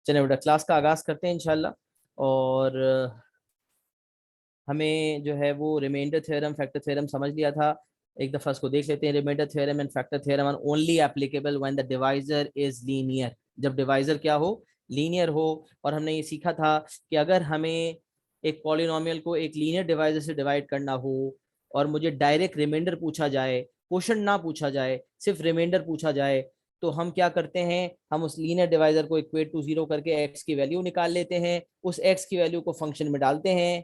चलिए बेटा क्लास का आगाज करते हैं इंशाल्लाह। और हमें जो है वो रिमाइंडर थ्योरम फैक्टर थ्योरम समझ लिया था। एक दफा इसको देख लेते हैं। Remainder theorem and factor theorem are only applicable when the divisor is linear. जब डिवाइजर क्या हो, लीनियर हो। और हमने ये सीखा था कि अगर हमें एक पॉलिनोमियल को एक लीनियर डिवाइजर से डिवाइड करना हो और मुझे डायरेक्ट रिमाइंडर पूछा जाए, क्वेश्चन ना पूछा जाए, सिर्फ रिमाइंडर पूछा जाए, तो हम क्या करते हैं, हम उस लीनियर डिवाइजर को इक्वेट टू जीरो करके एक्स की वैल्यू निकाल लेते हैं। उस एक्स की वैल्यू को फंक्शन में डालते हैं,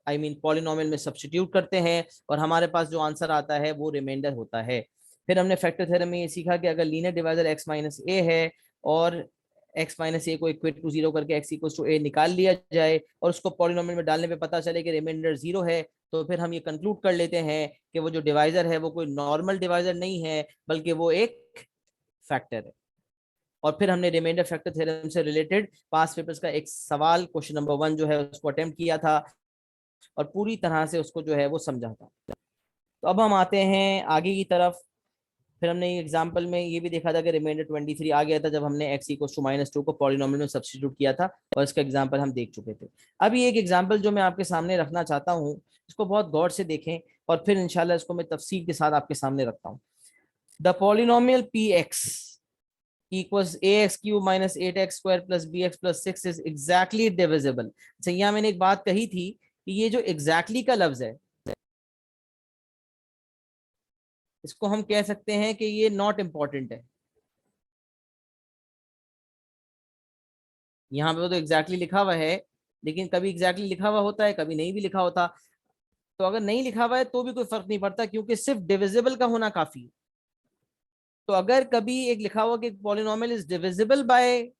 आई मीन पॉलिनोमियल में सब्स्टिट्यूट करते हैं, और हमारे पास जो आंसर आता है वो रिमाइंडर होता है। फिर हमने फैक्टर थ्योरम में ये सीखा कि अगर लीनियर डिवाइजर एक्स माइनस ए है और एक्स माइनस ए को इक्वेट टू जीरो करके एक्स इक्वल टू ए निकाल लिया जाए और उसको पॉलिनोमियल में डालने पे पता चले कि रिमाइंडर जीरो है, तो फिर हम ये कंक्लूड कर लेते हैं कि वो जो डिवाइजर है वो कोई नॉर्मल डिवाइजर नहीं है, बल्कि वो एक फैक्टर है। और फिर हमने रिमाइंडर फैक्टर थ्योरम से रिलेटेड पास पेपर्स का एक सवाल क्वेश्चन नंबर 1 जो है उसको अटेम्प्ट किया था और पूरी तरह से उसको जो है वो समझा था। तो अब हम आते हैं आगे की तरफ। फिर हमने एग्जाम्पल में ये भी देखा था कि रिमाइंडर 23 आ गया था जब हमने एक्स इक्वल टू -2 को पॉलिनोमियल में सब्स्टिट्यूट किया था, और इसका एग्जाम्पल हम देख चुके थे। अभी एक एग्जाम्पल जो मैं आपके सामने रखना चाहता हूँ, इसको बहुत गौर से देखें और फिर इंशाल्लाह इसको मैं तफसील के साथ आपके सामने रखता हूँ। The polynomial p x equals a x cube minus 8x² plus b x plus 6 is exactly divisible. अच्छा, यहाँ मैंने एक बात कही थी कि ये जो एग्जैक्टली का लफ्ज है, इसको हम कह सकते हैं कि ये नॉट इंपॉर्टेंट है। यहाँ पे तो एग्जैक्टली लिखा हुआ है, लेकिन कभी एग्जैक्टली लिखा हुआ होता है, कभी नहीं भी लिखा होता। तो अगर नहीं लिखा हुआ है तो भी कोई फर्क नहीं पड़ता, क्योंकि सिर्फ डिविजिबल का होना काफी है। तो अगर कभी एक लिखा हुआ कि polynomial is divisible by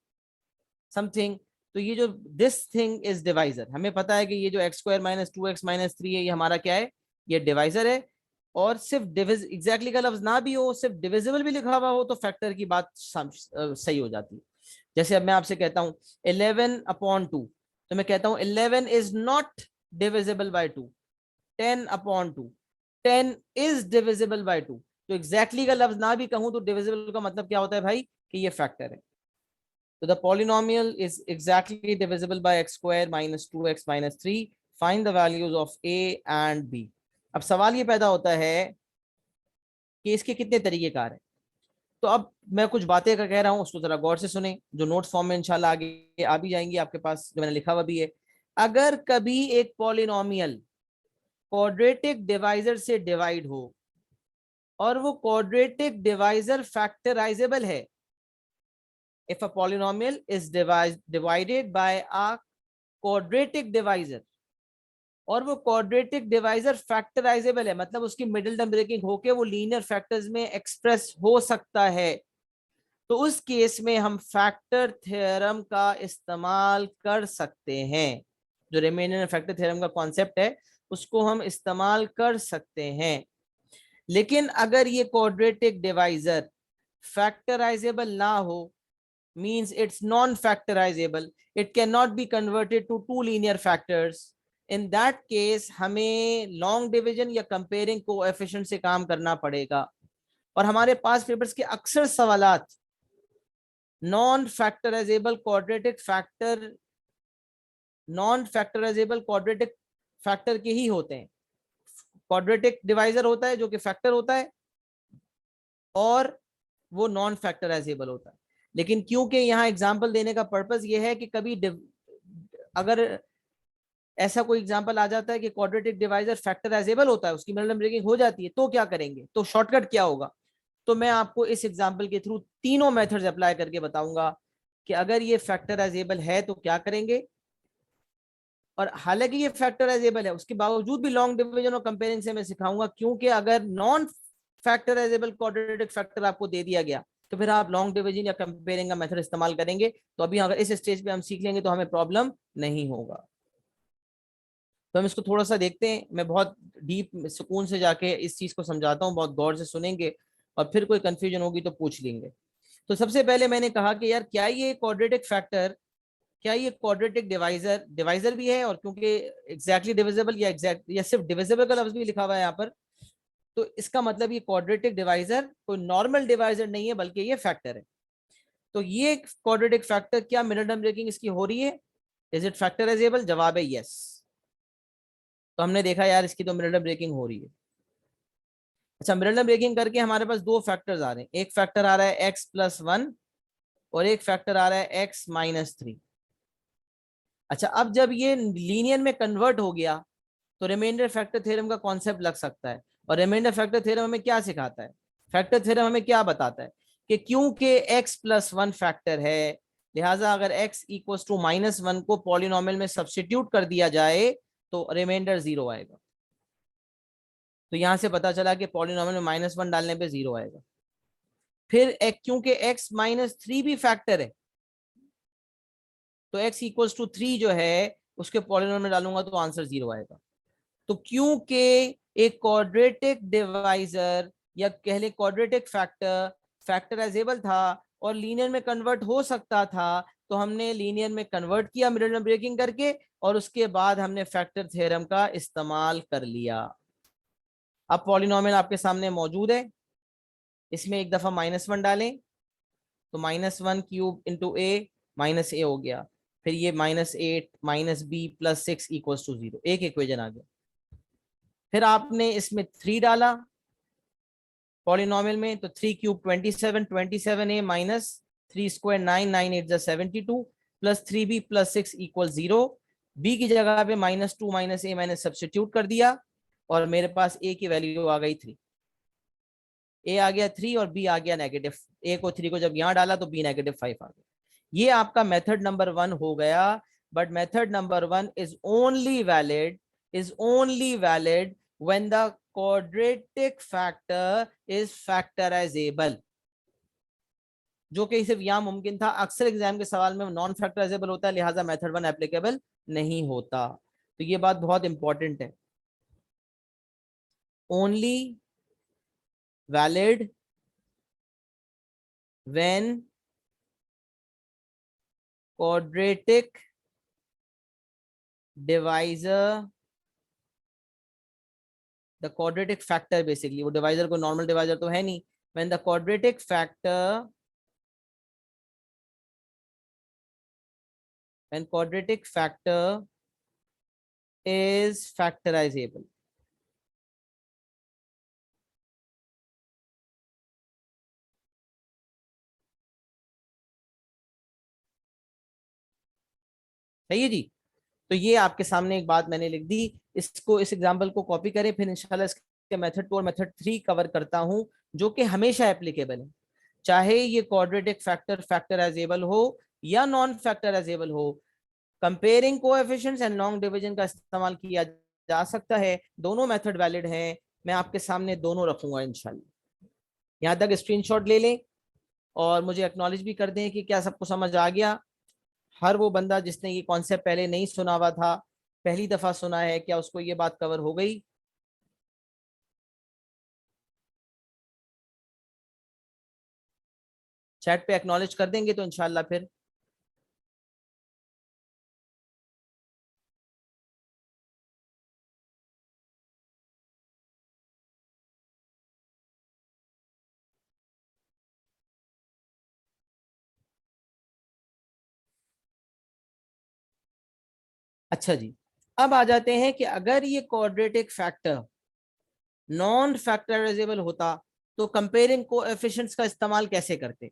something, तो ये जो दिस थिंग इज डिवाइजर, हमें पता है कि ये जो x² माइनस 2x-3 है ये हमारा क्या है, ये डिवाइजर है। और सिर्फ एग्जैक्टली का लफ्ज ना भी हो, सिर्फ डिविजिबल भी लिखा हुआ हो, तो फैक्टर की बात सही हो जाती है। जैसे अब मैं आपसे कहता हूं 11/2, तो मैं कहता हूं 11 is not divisible by 2। 10/2, 10 is divisible by 2। तो एग्जैक्टली का लफ्ज ना भी कहूं तो डिविजिबल का मतलब क्या होता है भाई, कि ये फैक्टर है। तो the polynomial is exactly divisible by x² minus 2x minus 3. Find the values of a and b. अब सवाल ये पैदा होता है कि इसके कितने तरीकेकार हैं। तो अब मैं कुछ बातें का कह रहा हूं, उसको जरा गौर से सुने, जो नोट्स फॉर्म में इंशाल्लाह आगे आ भी जाएंगी आपके पास, जो मैंने लिखा हुआ भी है। अगर कभी एक पॉलिनोमियल क्वाड्रेटिक डिवाइजर से डिवाइड हो और वो क्वाड्रेटिक डिवाइजर फैक्टराइजेबल है, if a polynomial is divided by a quadratic divisor और वो क्वाड्रेटिक डिवाइजर फैक्टराइजेबल है, मतलब उसकी मिडिल टर्म ब्रेकिंग होके वो लीनियर फैक्टर्स में एक्सप्रेस हो सकता है, तो उस केस में हम फैक्टर थ्योरम का इस्तेमाल कर सकते हैं। जो रिमेनियर फैक्टर थ्योरम का कॉन्सेप्ट है उसको हम इस्तेमाल कर सकते हैं। लेकिन अगर ये क्वाड्रेटिक डिवाइजर फैक्टराइजेबल ना हो, means it's non-factorizable, it cannot be converted to two linear factors, in that case हमें लॉन्ग डिवीजन या कंपेयरिंग कोएफिशिएंट से काम करना पड़ेगा। और हमारे पास पेपर्स के अक्सर सवालात non factorizable quadratic factor, non factorizable quadratic factor के ही होते हैं। क्वाड्रेटिक डिवाइजर होता है जो कि फैक्टर होता है, और वो नॉन फैक्टराइजेबल होता है। लेकिन क्योंकि यहाँ एग्जाम्पल देने का पर्पस ये है कि कभी अगर ऐसा कोई एग्जाम्पल आ जाता है कि क्वाड्रेटिक डिवाइजर फैक्टराइजेबल होता है, उसकी मिडिल ब्रेकिंग हो जाती है, तो क्या करेंगे, तो शॉर्टकट क्या होगा। तो मैं आपको इस एग्जाम्पल के थ्रू तीनों मेथड्स अप्लाई करके बताऊंगा कि अगर ये फैक्टराइजेबल है तो क्या करेंगे, और हालांकि ये फैक्टराइजेबल है उसके बावजूद भी लॉन्ग डिवीजन और कंपेयरिंग से मैं सिखाऊंगा, क्योंकि अगर नॉन फैक्टराइजेबल क्वाड्रेटिक फैक्टर आपको दे दिया गया तो फिर आप लॉन्ग डिवीजन या कंपेयरिंग का मेथड इस्तेमाल करेंगे। तो अभी अगर इस स्टेज पे हम सीख लेंगे तो हमें प्रॉब्लम नहीं होगा। तो हम इसको थोड़ा सा देखते हैं, मैं बहुत डीप सुकून से जाके इस चीज को समझाता हूँ, बहुत गौर से सुनेंगे और फिर कोई कंफ्यूजन होगी तो पूछ लेंगे। तो सबसे पहले मैंने कहा कि यार क्या ये क्वाड्रेटिक फैक्टर, क्या ये क्वाड्रेटिक डिवाइजर डिवाइजर भी है, और क्योंकि एग्जैक्टली डिविजिबल या एग्जैक्ट या सिर्फ डिविजिबल का लफ्ज भी लिखा हुआ है यहाँ पर, तो इसका मतलब ये क्वाड्रेटिक डिवाइजर कोई नॉर्मल डिवाइजर नहीं है बल्कि ये फैक्टर है। तो ये क्वाड्रेटिक फैक्टर क्या मिडिल टर्म ब्रेकिंग इसकी हो रही है? Is it factorisable? जवाब है यस। तो हमने देखा यार इसकी तो मिडिल टर्म ब्रेकिंग हो रही है। अच्छा, मिडिल टर्म ब्रेकिंग करके हमारे पास दो फैक्टर्स आ रहे हैं, एक फैक्टर आ रहा है x+1 और एक फैक्टर आ रहा है x-3। अच्छा, अब जब ये लीनियर में कन्वर्ट हो गया तो रिमाइंडर फैक्टर थ्योरम का कॉन्सेप्ट लग सकता है। और रिमाइंडर फैक्टर थ्योरम हमें क्या सिखाता है? फैक्टर थ्योरम हमें क्या बताता है कि क्योंकि x+1 फैक्टर है, लिहाजा अगर x=-1 को पॉलिनोमियल में सब्स्टिट्यूट कर दिया जाए तो रिमाइंडर 0 आएगा। तो यहां से पता चला कि पॉलिनोमियल में -1 डालने पे 0 आएगा। फिर क्योंकि x-3 भी फैक्टर है तो x=3 जो है उसके पॉलिनोमियल में डालूंगा तो आंसर 0 आएगा। तो क्योंकि एक क्वाड्रेटिक डिवाइजर या कह ले क्वाड्रेटिक फैक्टर फैक्टराइजेबल था और लीनियर में कन्वर्ट हो सकता था, तो हमने लीनियर में कन्वर्ट किया मिडिल टर्म ब्रेकिंग करके और उसके बाद हमने फैक्टर थ्योरम का इस्तेमाल कर लिया। अब पॉलिनोमियल आपके सामने मौजूद है, इसमें एक दफा -1 डालें तो -1³ × a - a हो गया, फिर ये -8 - b + 6 = 0, एक इक्वेशन आ गया। फिर आपने इसमें 3 डाला पॉलिनोमियल में, तो 3³ 27, 27a - 3² 9, 9 8 = 72 + 3b + 6 = 0। b की जगह पे -2 - a मैंने सब्स्टिट्यूट कर दिया और मेरे पास a की वैल्यू आ गई 3। a आ गया 3 और b आ गया नेगेटिव। a को 3 को जब यहां डाला तो b -5 आ गया। ये आपका मेथड नंबर 1 हो गया। But method number 1 is only valid when the quadratic factor is factorizable, जो कि सिर्फ यहां मुमकिन था। अक्सर एग्जाम के सवाल में नॉन फैक्टराइजेबल होता है, लिहाजा मेथड 1 एप्लीकेबल नहीं होता। तो ये बात बहुत इंपॉर्टेंट है। Only valid when quadratic divisor, the quadratic factor basically, वो डिवाइजर को नॉर्मल डिवाइजर तो है नहीं, when the quadratic factor is factorizable। सही है जी। तो ये आपके सामने एक बात मैंने लिख दी, इसको इस एग्जांपल को कॉपी करें, फिर इंशाल्लाह इसके मेथड 2 और मेथड 3 कवर करता हूं, जो कि हमेशा एप्लीकेबल है, चाहे ये क्वाड्रेटिक फैक्टर फैक्टराइजेबल हो या नॉन फैक्टराइजेबल हो। Comparing coefficients and long division का इस्तेमाल किया जा सकता है, दोनों मेथड वैलिड हैं। मैं आपके सामने दोनों रखूंगा इंशाल्लाह। यहाँ तक स्क्रीनशॉट ले लें और मुझे एक्नॉलेज भी कर दें कि क्या सबको समझ आ गया। हर वो बंदा जिसने ये कॉन्सेप्ट पहले नहीं सुना हुआ था, पहली दफा सुना है, क्या उसको ये बात कवर हो गई? चैट पे एक्नॉलेज कर देंगे तो इंशाल्लाह फिर। अच्छा जी, अब आ जाते हैं कि अगर ये क्वाड्रेटिक फैक्टर नॉन फैक्टराइजेबल होता तो कंपेयरिंग कोएफिशिएंट्स का इस्तेमाल कैसे करते?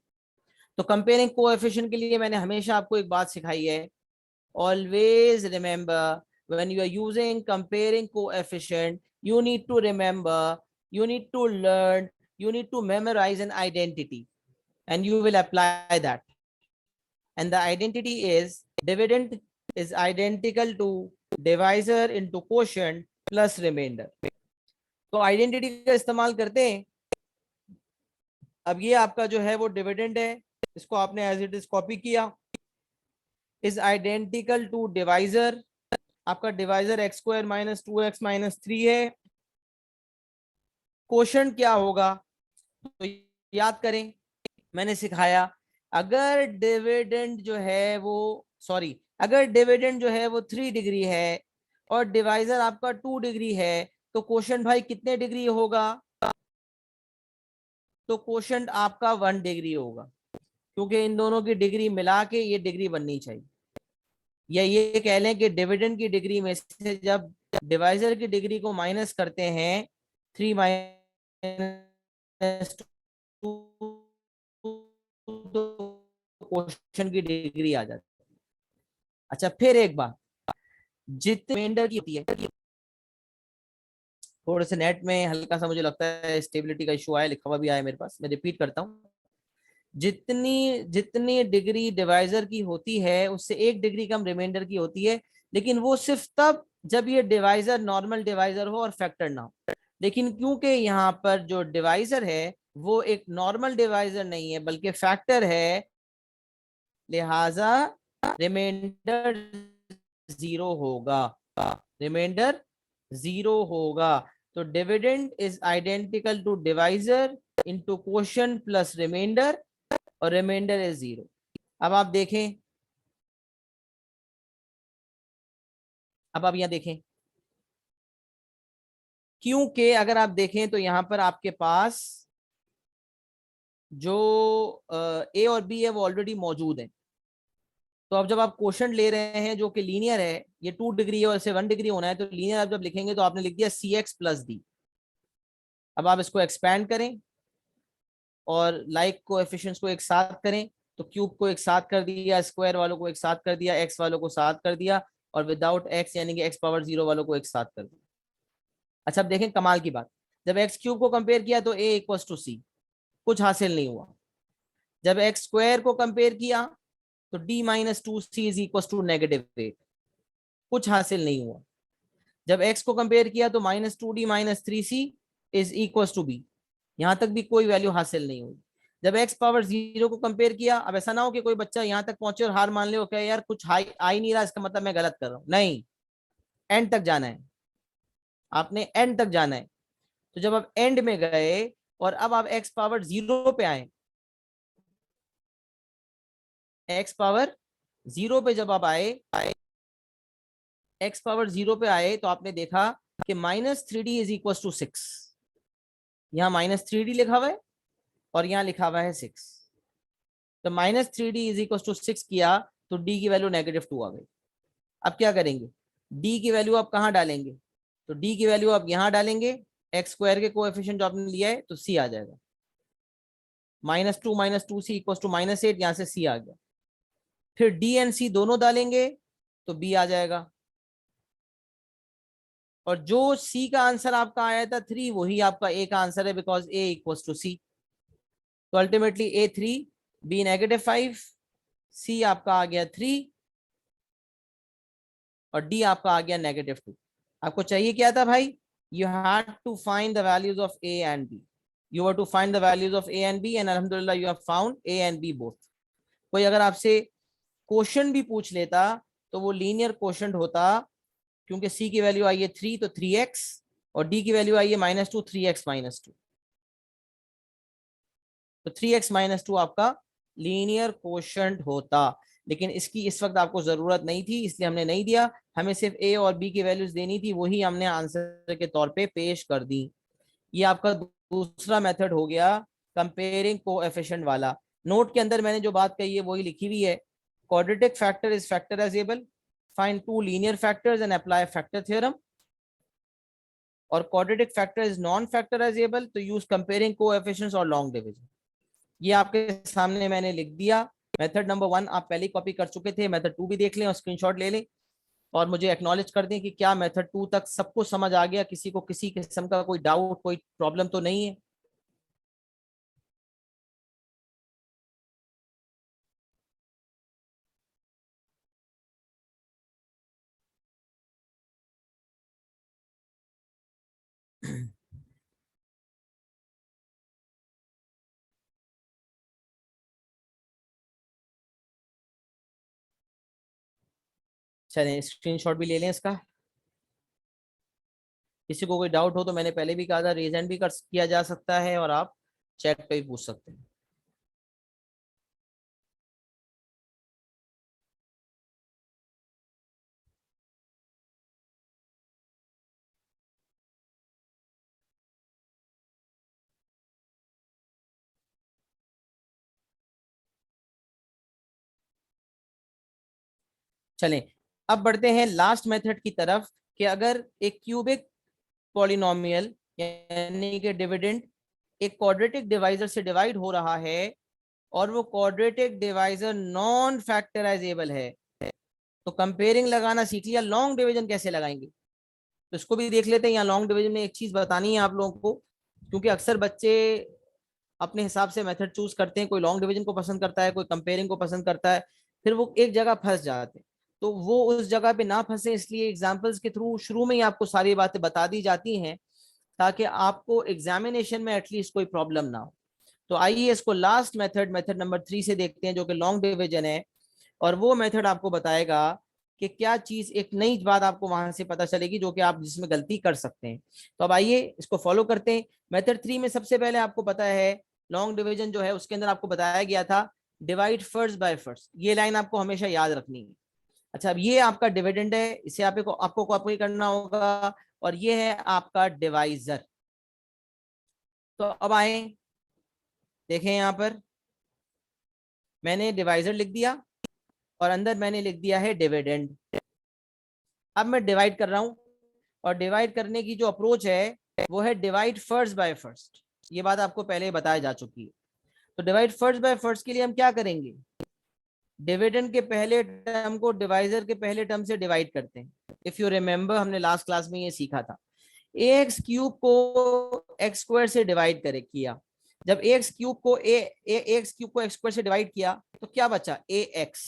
तो कंपेयरिंग कोएफिशिएंट के लिए मैंने हमेशा आपको एक बात सिखाई है, always remember when you are using comparing coefficient, you need to remember, you need to learn, you need to memorize an identity and you will apply that. And the identity is dividend is identical to divisor into quotient plus remainder। तो identity का इस्तेमाल करते हैं। अब ये आपका जो है वो डिविडेंड है, इसको आपने एज इट इज कॉपी किया, इज आइडेंटिकल टू डिवाइजर। आपका डिवाइजर x² - 2x - 3 है। क्वोशंट क्या होगा? तो याद करें, मैंने सिखाया, अगर डिविडेंड जो है वो अगर डिविडेंड जो है वो 3 डिग्री है और डिवाइजर आपका 2 डिग्री है, तो क्वोशंट भाई कितने डिग्री होगा? तो क्वोशंट आपका 1 डिग्री होगा। क्योंकि इन दोनों की डिग्री मिला के ये डिग्री बननी चाहिए। या ये कह लें कि डिविडेंड की डिग्री में से जब डिवाइजर की डिग्री को माइनस करते हैं, 3 - 2, तो क्वेश्चन की डिग्री आ जाती है। अच्छा फिर एक बात, जितने रिमाइंडर की होती है, थोड़े से नेट में हल्का सा मुझे लगता है स्टेबिलिटी का इशू आया, लिखा हुआ भी आया मेरे पास, मैं रिपीट करता हूँ। जितनी जितनी डिग्री डिवाइजर की होती है उससे 1 डिग्री कम रिमाइंडर की होती है, लेकिन वो सिर्फ तब जब ये डिवाइजर नॉर्मल डिवाइजर हो और फैक्टर ना हो। लेकिन क्योंकि यहाँ पर जो डिवाइजर है वो एक नॉर्मल डिवाइजर नहीं है बल्कि फैक्टर है, लिहाजा रिमाइंडर जीरो होगा। रिमाइंडर जीरो होगा। तो dividend is identical to divisor into quotient plus remainder, और रिमाइंडर इज जीरो। अब आप देखें, अब आप यहां देखें, क्योंकि अगर आप देखें तो यहां पर आपके पास जो ए और बी है वो ऑलरेडी मौजूद है। तो अब जब आप क्वोशिएंट ले रहे हैं जो कि लीनियर है, ये 2 डिग्री है और इसे 1 डिग्री होना है, तो लीनियर आप जब लिखेंगे तो आपने लिख दिया सी एक्स प्लस डी। अब आप इसको एक्सपैंड करें और लाइक कोएफिशिएंट्स को एक साथ करें, तो क्यूब को एक साथ कर दिया, स्क्वायर वालों को एक साथ कर दिया, एक्स वालों को साथ कर दिया, और विदाउट एक्स यानी कि एक्स पावर जीरो वालों को एक साथ कर दिया। अच्छा अब देखें कमाल की बात, जब एक्स क्यूब को कंपेयर किया तो ए इक्वल टू सी, कुछ हासिल नहीं हुआ। जब एक्स स्क्वायर को कंपेयर किया तो d - 2c is equal to -8, कुछ हासिल नहीं हुआ। जब x को कंपेयर किया तो -2d - 3c is equal to b, यहां तक भी कोई वैल्यू हासिल नहीं हुई। जब x पावर जीरो को कंपेयर किया, अब ऐसा ना हो कि कोई बच्चा यहां तक पहुंचे और हार मान ले, क्या यार कुछ हाई आ ही नहीं रहा, इसका मतलब मैं गलत कर रहा हूं। नहीं, एंड तक जाना है, आपने एंड तक जाना है। तो जब आप एंड में गए और अब आप x पावर जीरो पे आए, x पावर जीरो पे जब आप आए, x पावर जीरो पे आए तो आपने देखा कि -3d इज इक्वल टू 6। यहाँ -3d लिखा हुआ है और यहाँ लिखा हुआ है 6। तो -3d इज इक्वल टू 6 किया तो d की वैल्यू -2 आ गई। अब क्या करेंगे, d की वैल्यू आप कहाँ डालेंगे, तो d की वैल्यू आप यहाँ डालेंगे, एक्स स्क्वायर के कोएफिशिएंट जो आपने लिया है तो c आ जाएगा। -2 - 2c इक्वल टू -8, यहाँ से c आ गया। फिर d एंड c दोनों डालेंगे तो b आ जाएगा। और जो c का आंसर आपका आया था 3, वही आपका a का आंसर है, because a equal to c। तो अल्टीमेटली A3, B -5, C आपका आ गया 3 और D आपका आ गया -2। आपको चाहिए क्या था भाई, you had to find the values of A and B। You were to find the values of A and B and अल्हम्दुलिल्लाह you have found A and B both. कोई अगर आपसे क्वेश्चन भी पूछ लेता तो वो लीनियर क्वेश्चन होता, क्योंकि C की वैल्यू आई है 3 तो 3x, और D की वैल्यू आई है -2, 3x -2, तो 3x - 2 आपका लीनियर कोशंट होता। लेकिन इसकी इस वक्त आपको जरूरत नहीं थी, इसलिए हमने नहीं दिया। हमें सिर्फ ए और बी की वैल्यूज देनी थी, वही हमने आंसर के तौर पे पेश कर दी। ये आपका दूसरा मेथड हो गया कंपेयरिंग कोएफिशिएंट वाला। नोट के अंदर मैंने जो बात कही है वही लिखी हुई है। Quadratic factor is factorizable, find two linear factors and apply factor theorem. और quadratic factor is non factorizable, तो यूज कंपेयरिंग कोएफिशिएंट्स और लॉन्ग डिवीजन। ये आपके सामने मैंने लिख दिया। मेथड नंबर 1 आप पहले कॉपी कर चुके थे, मेथड 2 भी देख लें और स्क्रीनशॉट ले लें, और मुझे एक्नॉलेज कर दें कि क्या मेथड 2 तक सबको समझ आ गया, किसी को किसी किस्म का कोई डाउट कोई प्रॉब्लम तो नहीं है। चलें स्क्रीनशॉट भी ले लें इसका। किसी को कोई डाउट हो तो मैंने पहले भी कहा था रेज हैंड भी कर किया जा सकता है, और आप चैट पे भी पूछ सकते हैं। चलें, अब बढ़ते हैं लास्ट मेथड की तरफ कि अगर एक क्यूबिक पॉलिनोमियल यानी कि डिविडेंड एक क्वाड्रेटिक डिवाइजर से डिवाइड हो रहा है और वो क्वाड्रेटिक डिवाइजर नॉन फैक्टराइजेबल है, तो कंपेयरिंग लगाना सीख लिया, लॉन्ग डिवीजन कैसे लगाएंगे तो इसको भी देख लेते हैं। यहाँ लॉन्ग डिवीजन में एक चीज बतानी है आप लोगों को, क्योंकि अक्सर बच्चे अपने हिसाब से मेथड चूज करते हैं, कोई लॉन्ग डिवीजन को पसंद करता है, कोई कंपेयरिंग को पसंद करता है, फिर वो एक जगह फंस जाते हैं। तो वो उस जगह पे ना फंसे इसलिए एग्जाम्पल्स के थ्रू शुरू में ही आपको सारी बातें बता दी जाती हैं ताकि आपको एग्जामिनेशन में एटलीस्ट कोई प्रॉब्लम ना हो। तो आइए इसको लास्ट मेथड नंबर 3 से देखते हैं जो कि लॉन्ग डिवीजन है, और वो मेथड आपको बताएगा कि क्या चीज, एक नई बात आपको वहां से पता चलेगी जो कि आप जिसमें गलती कर सकते हैं। तो अब आइए इसको फॉलो करते हैं। मेथड 3 में सबसे पहले आपको पता है लॉन्ग डिवीजन जो है उसके अंदर आपको बताया गया था डिवाइड फर्स्ट बाय फर्स्ट, ये लाइन आपको हमेशा याद रखनी है। अच्छा, अब ये आपका डिविडेंड है, इसे आपको कॉपी करना होगा, और ये है आपका डिवाइजर। तो अब आए देखें, यहां पर मैंने डिवाइजर लिख दिया और अंदर मैंने लिख दिया है डिविडेंड। अब मैं डिवाइड कर रहा हूं, और डिवाइड करने की जो अप्रोच है वो है डिवाइड फर्स्ट बाय फर्स्ट। ये बात आपको पहले बताई जा चुकी है। तो डिवाइड फर्स्ट बाय फर्स्ट के लिए हम क्या करेंगे, डिविडेंड के पहले टर्म को डिवाइजर के पहले टर्म से डिवाइड करते हैं। इफ यू रिमेंबर हमने लास्ट क्लास में ये सीखा था। ए एक्स क्यूब को एक्स स्क्वायर से डिवाइड करे किया, जब ए एक्स क्यूब को एक्स क्यूब को एक्स स्क्वायर से डिवाइड किया तो क्या बचा, ए एक्स।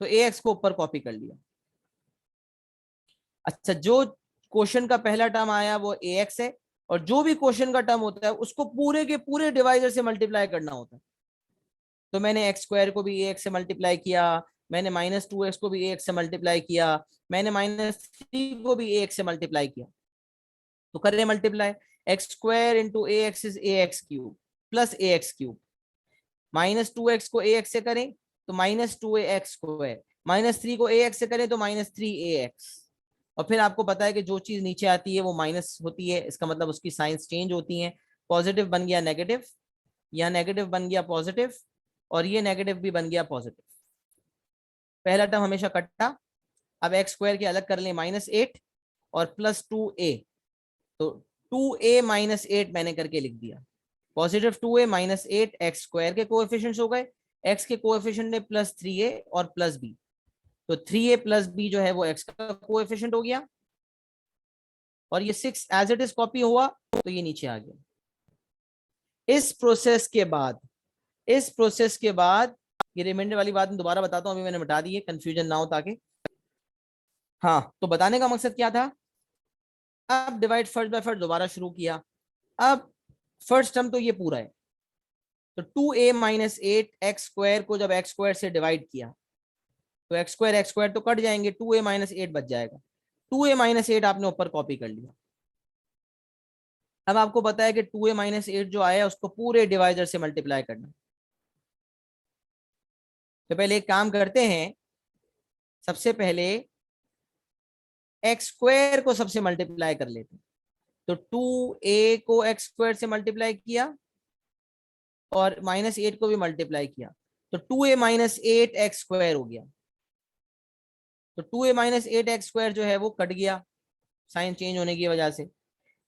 तो ए एक्स को ऊपर कॉपी कर लिया। अच्छा, जो क्वेश्चन का पहला टर्म आया वो ए एक्स है, और जो भी क्वेश्चन का टर्म होता है उसको पूरे के पूरे डिवाइजर से मल्टीप्लाई करना होता है। तो मैंने एक्स स्क्वायर को भी ए एक्स से मल्टीप्लाई किया, मैंने -2x को भी ए एक्स से मल्टीप्लाई किया, मैंने -3 को भी ए एक्स से मल्टीप्लाई किया। तो कर रहे multiply, x square into A x is a x cube plus A x cube, -2x को ए एक्स से करें तो -2ax स्क्वायर, -3 को ए एक्स से करें तो -3ax। और फिर आपको पता है कि जो चीज नीचे आती है वो माइनस होती है, इसका मतलब उसकी साइंस चेंज होती है। पॉजिटिव बन गया नेगेटिव, यहाँ नेगेटिव बन गया पॉजिटिव, और ये नेगेटिव भी बन गया पॉजिटिव। पहला टर्म हमेशा कटा। अब एक्स स्क्वायर के अलग कर लें, -8 और +2a, तो 2a-8 मैंने करके लिख दिया। पॉजिटिव 2a -8 एक्स स्क्वायर के कोएफिशिएंट्स हो गए, एक्स के कोएफिशिएंट ने +3a और +b, तो 3a + b जो है वो एक्स का कोएफिशिएंट हो गया, और ये 6 एज इट इज कॉपी हुआ तो ये नीचे आ गया। इस प्रोसेस के बाद ये रिमाइंडर वाली बात मैं दोबारा बताता हूँ, अभी मैंने मिटा दी है, कंफ्यूजन ना हो ताकि। हाँ, तो बताने का मकसद क्या था, अब डिवाइड फर्स्ट बाय फर्स्ट दोबारा शुरू किया। अब फर्स्ट टर्म तो ये पूरा है, तो 2a-8 एक्स स्क्वायर को जब एक्स स्क्वायर से डिवाइड किया तो एक्स स्क्वायर तो कट जाएंगे, 2a-8 बच जाएगा। 2a-8 आपने ऊपर कॉपी कर लिया। अब आपको पता है कि 2a-8 जो आया उसको पूरे डिवाइजर से मल्टीप्लाई करना। तो पहले एक काम करते हैं, सबसे पहले एक्स स्क्वायर को सबसे मल्टीप्लाई कर लेते हैं। तो 2a को एक्स स्क्वायर से मल्टीप्लाई किया और -8 को भी मल्टीप्लाई किया, तो 2a-8 एक्स स्क्वायर हो गया। तो 2a-8 एक्स स्क्वायर जो है वो कट गया साइन चेंज होने की वजह से।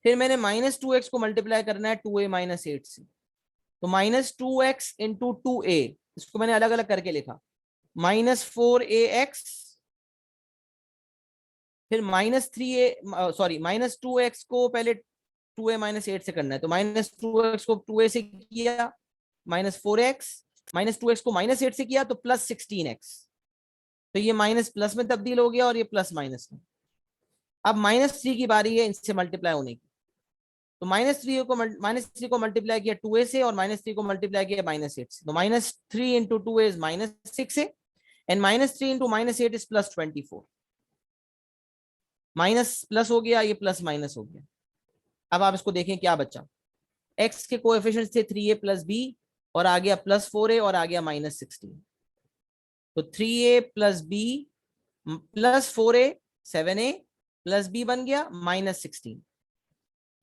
फिर मैंने -2x को मल्टीप्लाई करना है 2a-8 से, तो -2x इंटू 2a, इसको मैंने अलग अलग करके लिखा, -4ax, फिर -2x को पहले 2a-8 से करना है, तो -2x को 2a से किया, -4x, -2x को -8 से किया तो +16x, तो ये माइनस प्लस में तब्दील हो गया और ये प्लस माइनस में। अब -3 की बारी है इनसे मल्टीप्लाई होने की, तो -3 को मल्टीप्लाई किया 2a से, और -3 को मल्टीप्लाई किया -8 से, तो -3 into 2a is -6a, and -3 into -8 is +24। Minus plus हो गया, ये प्लस माइनस हो गया। अब आप इसको देखें क्या बचा, x के कोएफिशिएंट्स थे 3a + b, और आ गया +4a और आ गया -16, तो 3a + b +4a 7a + b बन गया -16।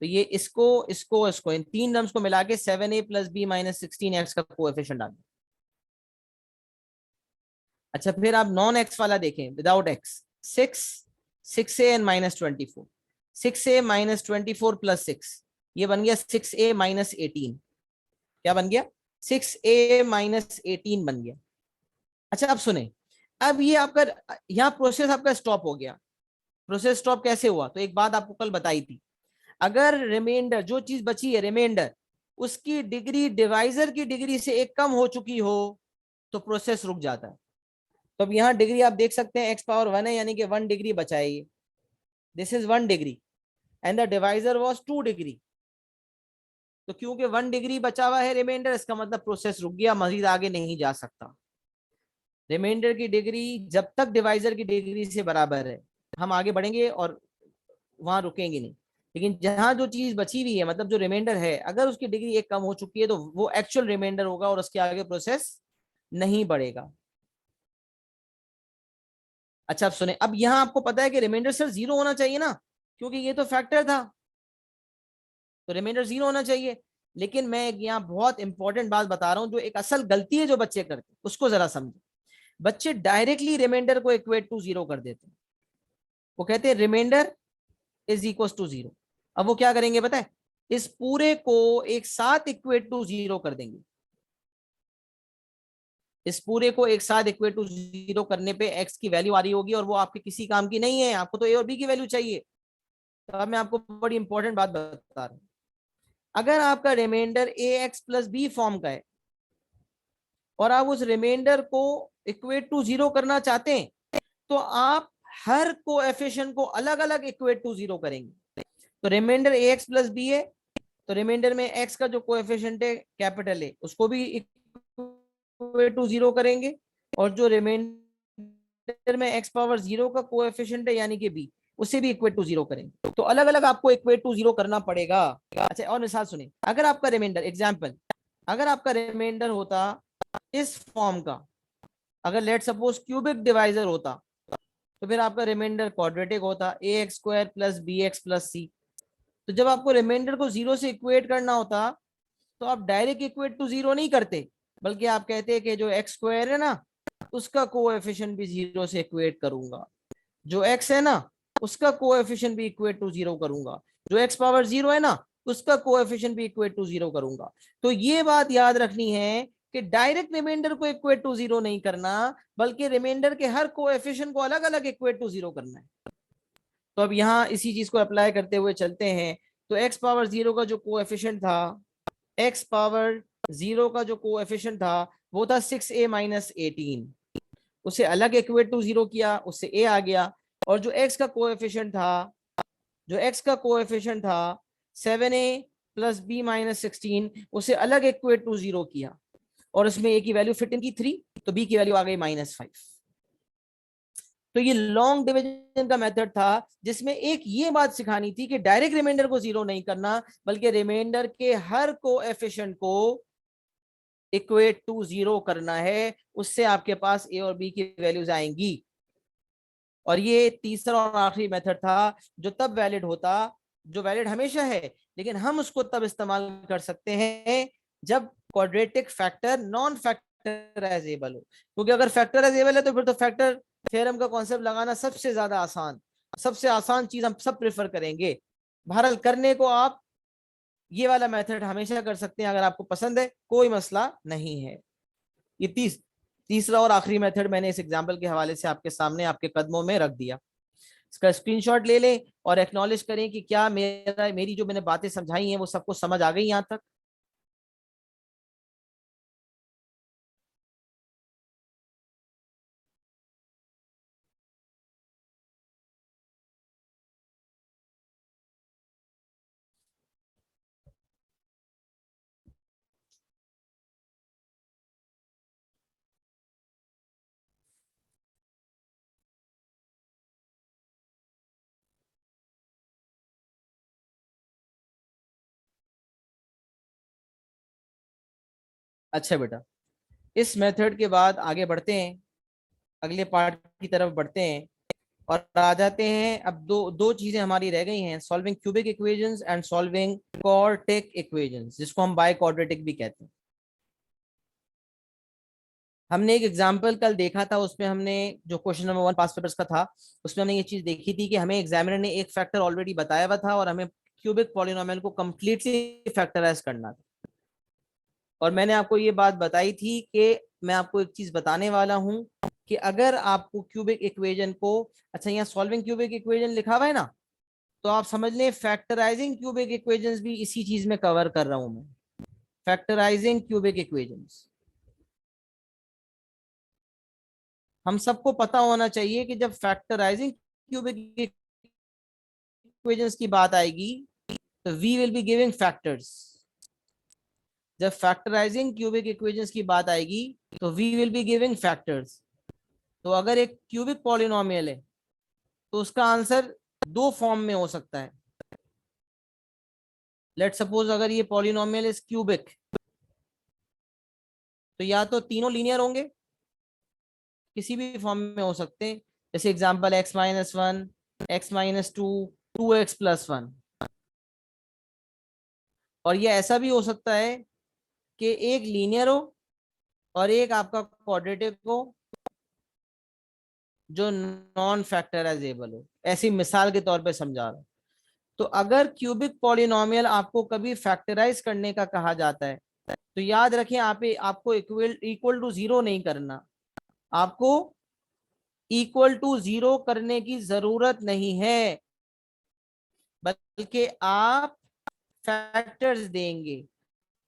तो ये इसको इन तीन टर्म्स को मिला के 7a + b -16 एक्स का कोएफिशिएंट आ गया। अच्छा फिर आप नॉन एक्स वाला देखें, without x, 6 n minus 24, 6a-24 plus 6, ये बन गया 6a-18। क्या बन गया? 6a-18 बन गया। अच्छा अब सुने, अब ये आपका यहाँ प्रोसेस आपका स्टॉप हो गया। प्रोसेस स्टॉप कैसे हुआ? तो एक बात आपको कल बताई थी, अगर रिमाइंडर जो चीज बची है रिमाइंडर, उसकी डिग्री डिवाइजर की डिग्री से एक कम हो चुकी हो तो प्रोसेस रुक जाता है। तो अब यहाँ डिग्री आप देख सकते हैं x⁻1 है, यानी कि 1 डिग्री बचा है ये, this is 1 degree and the divisor was 2 degree. तो क्योंकि 1 डिग्री बचा हुआ है रिमाइंडर, इसका मतलब प्रोसेस रुक गया, मजीद आगे नहीं जा सकता। रिमाइंडर की डिग्री जब तक डिवाइजर की डिग्री से बराबर है हम आगे बढ़ेंगे और वहां रुकेंगे नहीं। लेकिन जहां जो चीज बची हुई है, मतलब जो रिमाइंडर है, अगर उसकी डिग्री एक कम हो चुकी है तो वो एक्चुअल रिमाइंडर होगा और उसके आगे प्रोसेस नहीं बढ़ेगा। अच्छा अब सुने, अब यहां आपको पता है कि रिमाइंडर सर 0 होना चाहिए ना, क्योंकि ये तो फैक्टर था, तो रिमाइंडर 0 होना चाहिए। लेकिन मैं यहाँ बहुत इंपॉर्टेंट बात बता रहा हूँ, जो एक असल गलती है जो बच्चे करते हैं उसको जरा समझो। बच्चे डायरेक्टली रिमाइंडर को इक्वेट टू 0 कर देते हैं। वो कहते हैं रिमाइंडर इज इक्वल टू 0। अब वो क्या करेंगे पता है? इस पूरे को एक साथ इक्वेट टू 0 कर देंगे। इस पूरे को एक साथ इक्वेट टू 0 करने पे एक्स की वैल्यू आ रही होगी और वो आपके किसी काम की नहीं है, आपको तो ए और बी की वैल्यू चाहिए। तो अब मैं आपको बड़ी इंपॉर्टेंट बात बता रहा हूं, अगर आपका रिमाइंडर ए एक्स प्लस बी फॉर्म का है और आप उस रिमाइंडर को इक्वेट टू 0 करना चाहते हैं, तो आप हर कोएफिशिएंट को अलग अलग इक्वेट टू 0 करेंगे। तो रिमाइंडर ए एक्स प्लस बी है, तो रिमाइंडर में एक्स का जो कोएफिशिएंट है कैपिटल ए, उसको भी इक्वेट टू 0 करेंगे, और जो रिमाइंडर में एक्स पावर 0 का कोएफिशिएंट है यानी कि बी, उसे भी इक्वेट टू 0 करेंगे। तो अलग अलग आपको इक्वेट टू 0 करना पड़ेगा। अच्छा और मिसाल सुनिए, अगर आपका रिमाइंडर एग्जाम्पल, अगर आपका रिमाइंडर होता इस फॉर्म का, अगर लेट सपोज क्यूबिक डिवाइजर होता, तो फिर आपका रिमाइंडर क्वाड्रेटिक होता, a x square plus b x plus c. तो जब आपको रिमाइंडर को 0 से इक्वेट करना होता तो आप डायरेक्ट इक्वेट टू 0 नहीं करते, बल्कि आप कहते हैं कि जो एक्स स्क्वायर है ना उसका कोएफिशिएंट भी 0 से इक्वेट करूंगा, जो एक्स है ना उसका कोएफिशिएंट भी इक्वेट टू 0 करूंगा, जो एक्स पावर 0 है ना उसका कोएफिशिएंट भी इक्वेट टू 0 करूंगा। तो ये बात याद रखनी है कि डायरेक्ट रिमाइंडर को इक्वेट टू 0 नहीं करना, बल्कि रिमाइंडर के हर कोएफिशिएंट को अलग अलग इक्वेट टू 0 करना है। तो अब यहाँ इसी चीज को अप्लाई करते हुए चलते हैं। तो एक्स पावर 0 का जो कोएफिशिएंट था, एक्स पावर 0 का जो कोएफिशिएंट था वो था 6a-18, उसे अलग इक्वेट टू 0 किया, उससे ए आ गया। और जो एक्स का कोएफिशिएंट था, जो एक्स का कोएफिशिएंट था 7a प्लस b-16, उसे अलग इक्वेट टू 0 किया, और उसमें ए की वैल्यू फिट इन की 3, तो बी की वैल्यू आ गई -5। तो ये लॉन्ग डिवीजन का मेथड था, जिसमें एक ये बात सिखानी थी कि डायरेक्ट रिमाइंडर को 0 नहीं करना, बल्कि रिमाइंडर के हर कोएफिशिएंट को इक्वेट टू 0 करना है, उससे आपके पास ए और बी की वैल्यूज आएंगी। और ये तीसरा और आखिरी मेथड था जो तब वैलिड होता, जो वैलिड हमेशा है, लेकिन हम उसको तब इस्तेमाल कर सकते हैं जब क्वाड्रेटिक फैक्टर नॉन फैक्टराइजेबल हो। क्योंकि अगर फैक्टराइजेबल है तो फिर तो फैक्टर थ्योरम का कॉन्सेप्ट लगाना सबसे ज्यादा आसान, सबसे आसान चीज हम सब प्रेफर करेंगे। बहरहाल करने को आप ये वाला मेथड हमेशा कर सकते हैं, अगर आपको पसंद है कोई मसला नहीं है। ये तीसरा और आखिरी मेथड मैंने इस एग्जाम्पल के हवाले से आपके सामने आपके कदमों में रख दिया। इसका स्क्रीनशॉट ले लें और एक्नॉलेज करें कि क्या मेरी जो मैंने बातें समझाई हैं वो सबको समझ आ गई यहाँ तक। अच्छा बेटा, इस मेथड के बाद आगे बढ़ते हैं, अगले पार्ट की तरफ बढ़ते हैं और आ जाते हैं। अब दो दो चीजें हमारी रह गई हैं, solving cubic equations and solving quadratic equations, जिसको हम बाय क्वाड्रेटिक भी कहते हैं। हमने एक एग्जाम्पल कल देखा था, उसमें हमने जो क्वेश्चन नंबर 1 पास पेपर्स का था, उसमें हमने ये चीज देखी थी कि हमें एग्जामिनर ने एक फैक्टर ऑलरेडी बताया हुआ था और हमें क्यूबिक पॉलिनोमियल को कंप्लीटली फैक्टराइज करना था। और मैंने आपको ये बात बताई थी कि मैं आपको एक चीज बताने वाला हूं कि अगर आपको क्यूबिक इक्वेजन को, अच्छा यहाँ सॉल्विंग क्यूबिक इक्वेजन लिखा हुआ है ना, तो आप समझ लें फैक्टराइजिंग क्यूबिक इक्वेजंस भी इसी चीज में कवर कर रहा हूं मैं। फैक्टराइजिंग क्यूबिक इक्वेजंस, हम सबको पता होना चाहिए कि जब फैक्टराइजिंग क्यूबिक इक्वेशंस की बात आएगी तो we will be giving factors. जब फैक्टराइजिंग क्यूबिक इक्वेशंस की बात आएगी तो we will be giving factors. तो अगर एक क्यूबिक पॉलिनोमियल है तो उसका आंसर दो फॉर्म में हो सकता है। लेट सपोज अगर ये पॉलिनोमियल इज क्यूबिक, तो या तो तीनों लीनियर होंगे, किसी भी फॉर्म में हो सकते हैं, जैसे एग्जांपल x-1, x-2, 2x+1। और ये ऐसा भी हो सकता है कि एक लीनियर हो और एक आपका क्वाड्रेटिक हो जो नॉन फैक्टराइजेबल हो। ऐसी मिसाल के तौर पे समझा रहा हूं। तो अगर क्यूबिक पॉलिनोमियल आपको कभी फैक्टराइज करने का कहा जाता है तो याद रखें, आपको इक्वल इक्वल टू जीरो नहीं करना। आपको इक्वल टू जीरो करने की जरूरत नहीं है, बल्कि आप फैक्टर्स देंगे।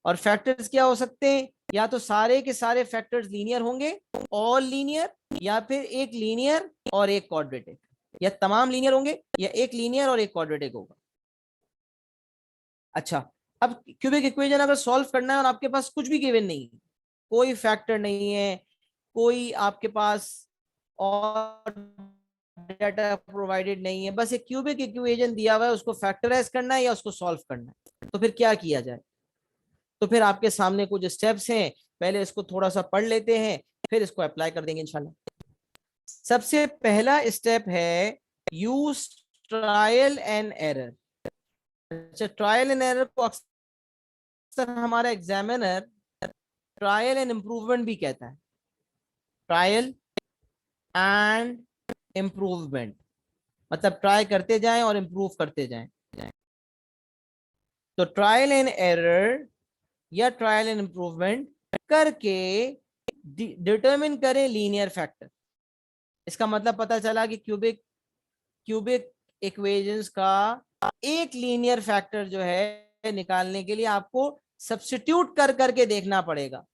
और फैक्टर्स क्या हो सकते हैं? या तो सारे के सारे फैक्टर्स लीनियर होंगे, ऑल लीनियर, या फिर एक लीनियर और एक क्वाड्रेटिक, या तमाम लीनियर होंगे या एक लीनियर और एक क्वाड्रेटिक होगा। अच्छा, अब क्यूबिक इक्वेशन अगर सॉल्व करना है और आपके पास कुछ भी गिवन नहीं है, कोई फैक्टर नहीं है, कोई आपके पास और डाटा प्रोवाइडेड नहीं है, बस एक क्यूबिक इक्वेशन दिया हुआ है, उसको फैक्टराइज करना है या उसको सॉल्व करना है, तो फिर क्या किया जाए? तो फिर आपके सामने कुछ स्टेप्स हैं, पहले इसको थोड़ा सा पढ़ लेते हैं, फिर इसको अप्लाई कर देंगे इंशाल्लाह। सबसे पहला स्टेप है यूज ट्रायल एंड एरर। अच्छा, ट्रायल एंड एरर को अक्सर हमारा एग्जामिनर ट्रायल एंड इम्प्रूवमेंट भी कहता है। ट्रायल एंड इम्प्रूवमेंट मतलब ट्राई करते जाएं और इम्प्रूव करते जाएं। तो ट्रायल एंड एरर या ट्रायल एंड इम्प्रूवमेंट करके डिटरमिन करें लीनियर फैक्टर। इसका मतलब पता चला कि क्यूबिक क्यूबिक इक्वेशंस का एक लीनियर फैक्टर जो है निकालने के लिए आपको सब्स्टिट्यूट कर करके देखना पड़ेगा।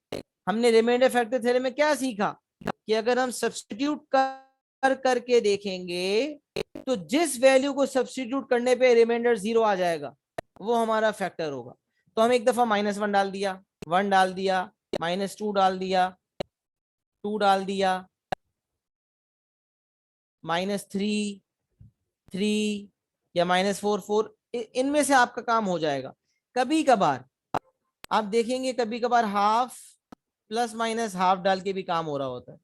हमने रिमाइंडर फैक्टर थ्योरम में क्या सीखा कि अगर हम सब्स्टिट्यूट कर करके देखेंगे तो जिस वैल्यू को सब्स्टिट्यूट करने पे रिमाइंडर 0 आ जाएगा वो हमारा फैक्टर होगा। तो हम एक दफा -1 डाल दिया, 1 डाल दिया, -2 डाल दिया, 2 डाल दिया, -3, 3 या -4, 4, इनमें से आपका काम हो जाएगा। कभी कभार आप देखेंगे, कभी कभार हाफ प्लस माइनस हाफ डाल के भी काम हो रहा होता है।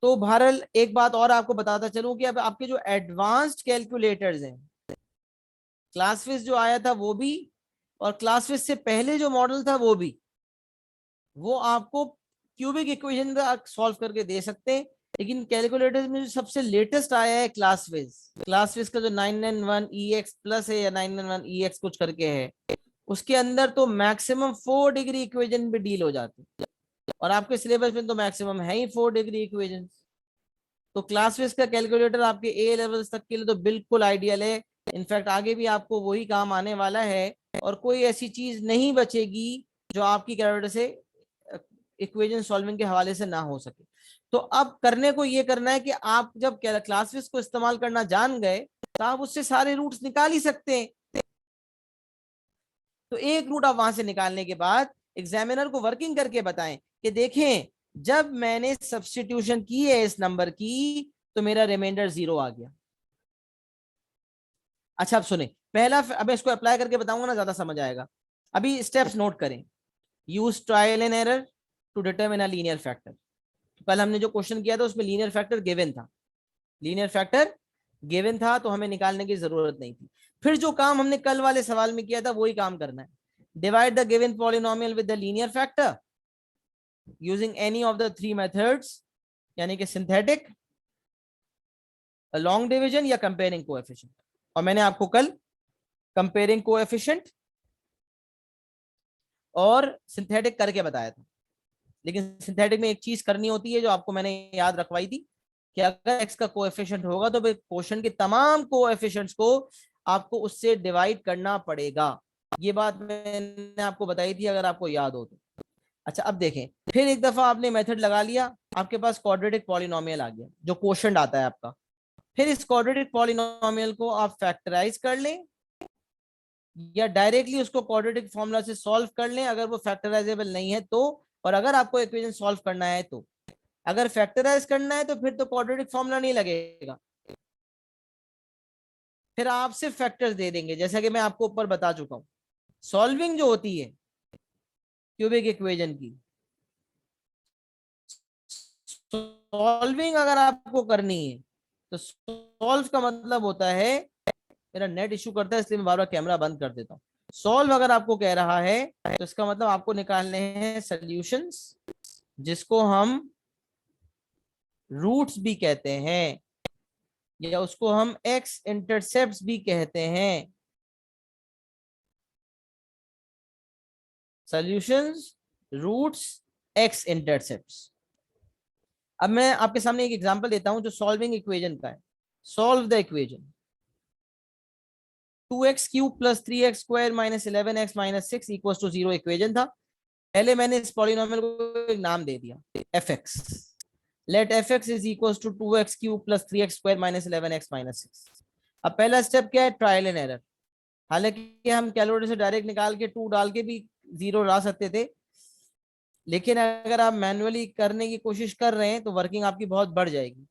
तो बहरहाल एक बात और आपको बताता चलूं कि अब आपके जो एडवांस्ड कैलकुलेटर्स हैं, क्लासविस जो आया था वो भी, और क्लासविस से पहले जो मॉडल था वो आपको क्यूबिक इक्वेशन का सॉल्व करके दे सकते हैं। लेकिन कैलकुलेटर में जो सबसे लेटेस्ट आया है क्लासविस का जो 991EX प्लस है या 991EX कुछ करके है, उसके अंदर तो मैक्सिमम 4 डिग्री इक्वेशन भी डील हो जाती है, और आपके सिलेबस में तो मैक्सिमम है ही 4 डिग्री इक्वेशन। तो क्लासविस का कैलकुलेटर आपके ए लेवल्स तक के लिए तो बिल्कुल आइडियल है। इनफैक्ट आगे भी आपको वही काम आने वाला है, और कोई ऐसी चीज नहीं बचेगी जो आपकी कैलकुलेटर से इक्वेशन सॉल्विंग के हवाले से ना हो सके। तो अब करने को ये करना है कि आप जब क्लासविस को इस्तेमाल करना जान गए तो आप उससे सारे रूट्स निकाल ही सकते हैं। तो एक रूट आप वहां से निकालने के बाद एग्जामिनर को वर्किंग करके बताएं कि देखें जब मैंने सब्स्टिट्यूशन की है इस नंबर की तो मेरा रिमाइंडर 0 आ गया। अच्छा, अब सुने, पहला, अब इसको अप्लाई करके बताऊंगा ना, ज्यादा समझ आएगा। अभी स्टेप्स नोट करें। Use trial and error to determine a linear factor. कल हमने जो क्वेश्चन किया था उसमें लीनियर फैक्टर गिवन था, लीनियर फैक्टर गिवन था, तो हमें निकालने की जरूरत नहीं थी। फिर जो काम हमने कल वाले सवाल में किया था वही काम करना है। Divide the given polynomial with the linear factor, using any of the three methods, यानी कि सिंथेटिक, लॉन्ग डिवीजन या कंपेयरिंग कोएफिशिएंट। और मैंने आपको कल कंपेयरिंग कोएफिशिएंट और सिंथेटिक करके बताया था। लेकिन सिंथेटिक में एक चीज करनी होती है जो आपको मैंने याद रखवाई थी कि अगर एक्स का कोएफिशिएंट होगा तो क्वेश्चन के तमाम कोएफिशिएंट्स को आपको उससे डिवाइड करना पड़ेगा। ये बात मैंने आपको बताई थी, अगर आपको याद हो तो। अच्छा, अब देखें, फिर एक दफा आपने मेथड लगा लिया, आपके पास क्वाड्रेटिक पॉलिनोमियल आ गया जो क्वोशंट आता है आपका। फिर इस क्वाड्रेटिक पॉलिनोमियल को आप फैक्टराइज कर लें या डायरेक्टली उसको क्वाड्रेटिक फॉर्मूला से सॉल्व कर लें अगर वो फैक्टराइजेबल नहीं है तो, और अगर आपको इक्वेशन सॉल्व करना है तो। अगर फैक्टराइज करना है तो फिर तो क्वाड्रेटिक फॉर्मूला नहीं लगेगा, फिर आप सिर्फ फैक्टर्स दे देंगे, जैसा कि मैं आपको ऊपर बता चुका हूं। सॉल्विंग जो होती है क्यूबिक इक्वेशन की, सॉल्विंग अगर आपको करनी है तो सॉल्व का मतलब होता है, मेरा नेट इशू करता है इसलिए मैं बार बार कैमरा बंद कर देता हूँ। सॉल्व अगर आपको कह रहा है तो इसका मतलब आपको निकालने हैं सॉल्यूशंस, जिसको हम रूट्स भी कहते हैं या उसको हम एक्स इंटरसेप्ट्स भी कहते हैं। Solutions, roots, x intercepts. अब मैं आपके सामने एक एग्जांपल देता हूं जो सॉल्विंग इक्वेशन का है। Solve the equation 2x cube plus 3x square minus 11x minus 6 equal to 0 equation था। पहले मैंने इस पॉलिनोमियल को एक नाम दे दिया fx। Let fx is equal to 2x cube plus 3x square minus 11x minus 6। अब पहला स्टेप क्या है? Trial and error. हालांकि हम कैलकुलेटर से डायरेक्ट निकाल के 2 डाल के भी 0 ला सकते थे, लेकिन अगर आप मैन्युअली करने की कोशिश कर रहे हैं तो वर्किंग आपकी बहुत बढ़ जाएगी।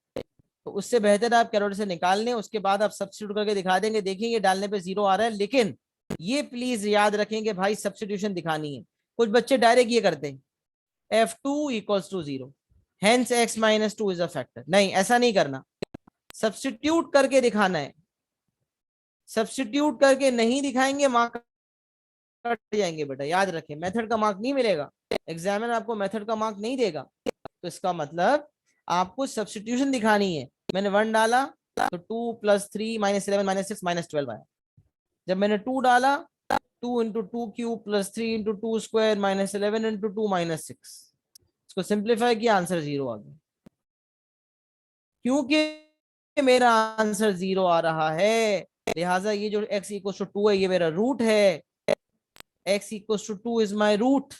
तो उससे बेहतर आप कैलकुलेटर से निकाल लें, उसके बाद आप सब्स्टिट्यूट करके दिखा देंगे, देखेंगे डालने पे 0 आ रहा है। लेकिन ये प्लीज याद रखेंगे भाई, सब्स्टिट्यूशन दिखानी है। कुछ बच्चे डायरेक्ट ये करते हैं f2 equals to 0 hence x minus 2 is a factor. नहीं, ऐसा नहीं करना, सब्स्टिट्यूट करके दिखाना है। सब्स्टिट्यूट करके नहीं दिखाएंगे मार्क कट जाएंगे बेटा, याद रखें। मेथड का मार्क नहीं मिलेगा, एग्जामिनर आपको मेथड का मार्क नहीं देगा। तो इसका मतलब आपको सब्स्टिट्यूशन दिखानी है। मैंने 1 डाला तो 2 प्लस 3 माइनस 11 माइनस 6 माइनस 12 आया। जब मैंने 2 डाला, 2 into 2 cube plus 3 into 2 square minus 11 into 2 minus 6। इसको सिंप्लीफाई किया, आंसर 0 आ गया। क्योंकि मेरा आंसर 0 आ रहा है, लिहाजा ये जो x इक्वल टू 2 है ये मेरा रूट है। x equal to 2 is my root,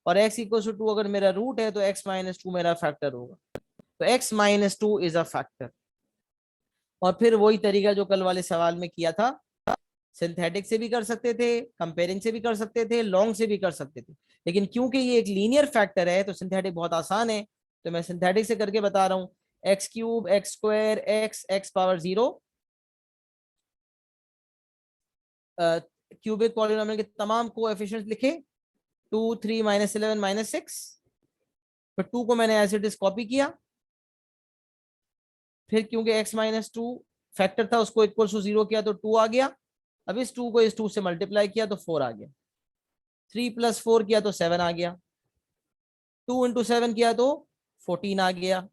और x इक्वल टू 2 अगर मेरा रूट है तो x माइनस 2 मेरा फैक्टर होगा। तो x minus 2 is a factor. और फिर वही तरीका जो कल वाले सवाल में किया था, सिंथेटिक से भी कर सकते थे, कंपेयरिंग से भी कर सकते थे, लॉन्ग से भी कर सकते थे। लेकिन क्योंकि ये एक लीनियर फैक्टर है तो सिंथेटिक बहुत आसान है, तो मैं सिंथेटिक से करके बता रहा हूँ। X cube x square x x power 0, cubic polynomial के तमाम कोएफिशिएंट्स लिखे, 2 3 माइनस 11 माइनस 6। फिर 2 को मैंने एज इट इज कॉपी किया। फिर क्योंकि x माइनस 2 फैक्टर था उसको इक्वल टू 0 किया तो 2 आ गया। अब इस 2 को इस 2 से मल्टीप्लाई किया तो 4 आ गया। 3 प्लस 4 किया तो 7 आ गया। 2 इंटू 7 किया तो 14 आ गया।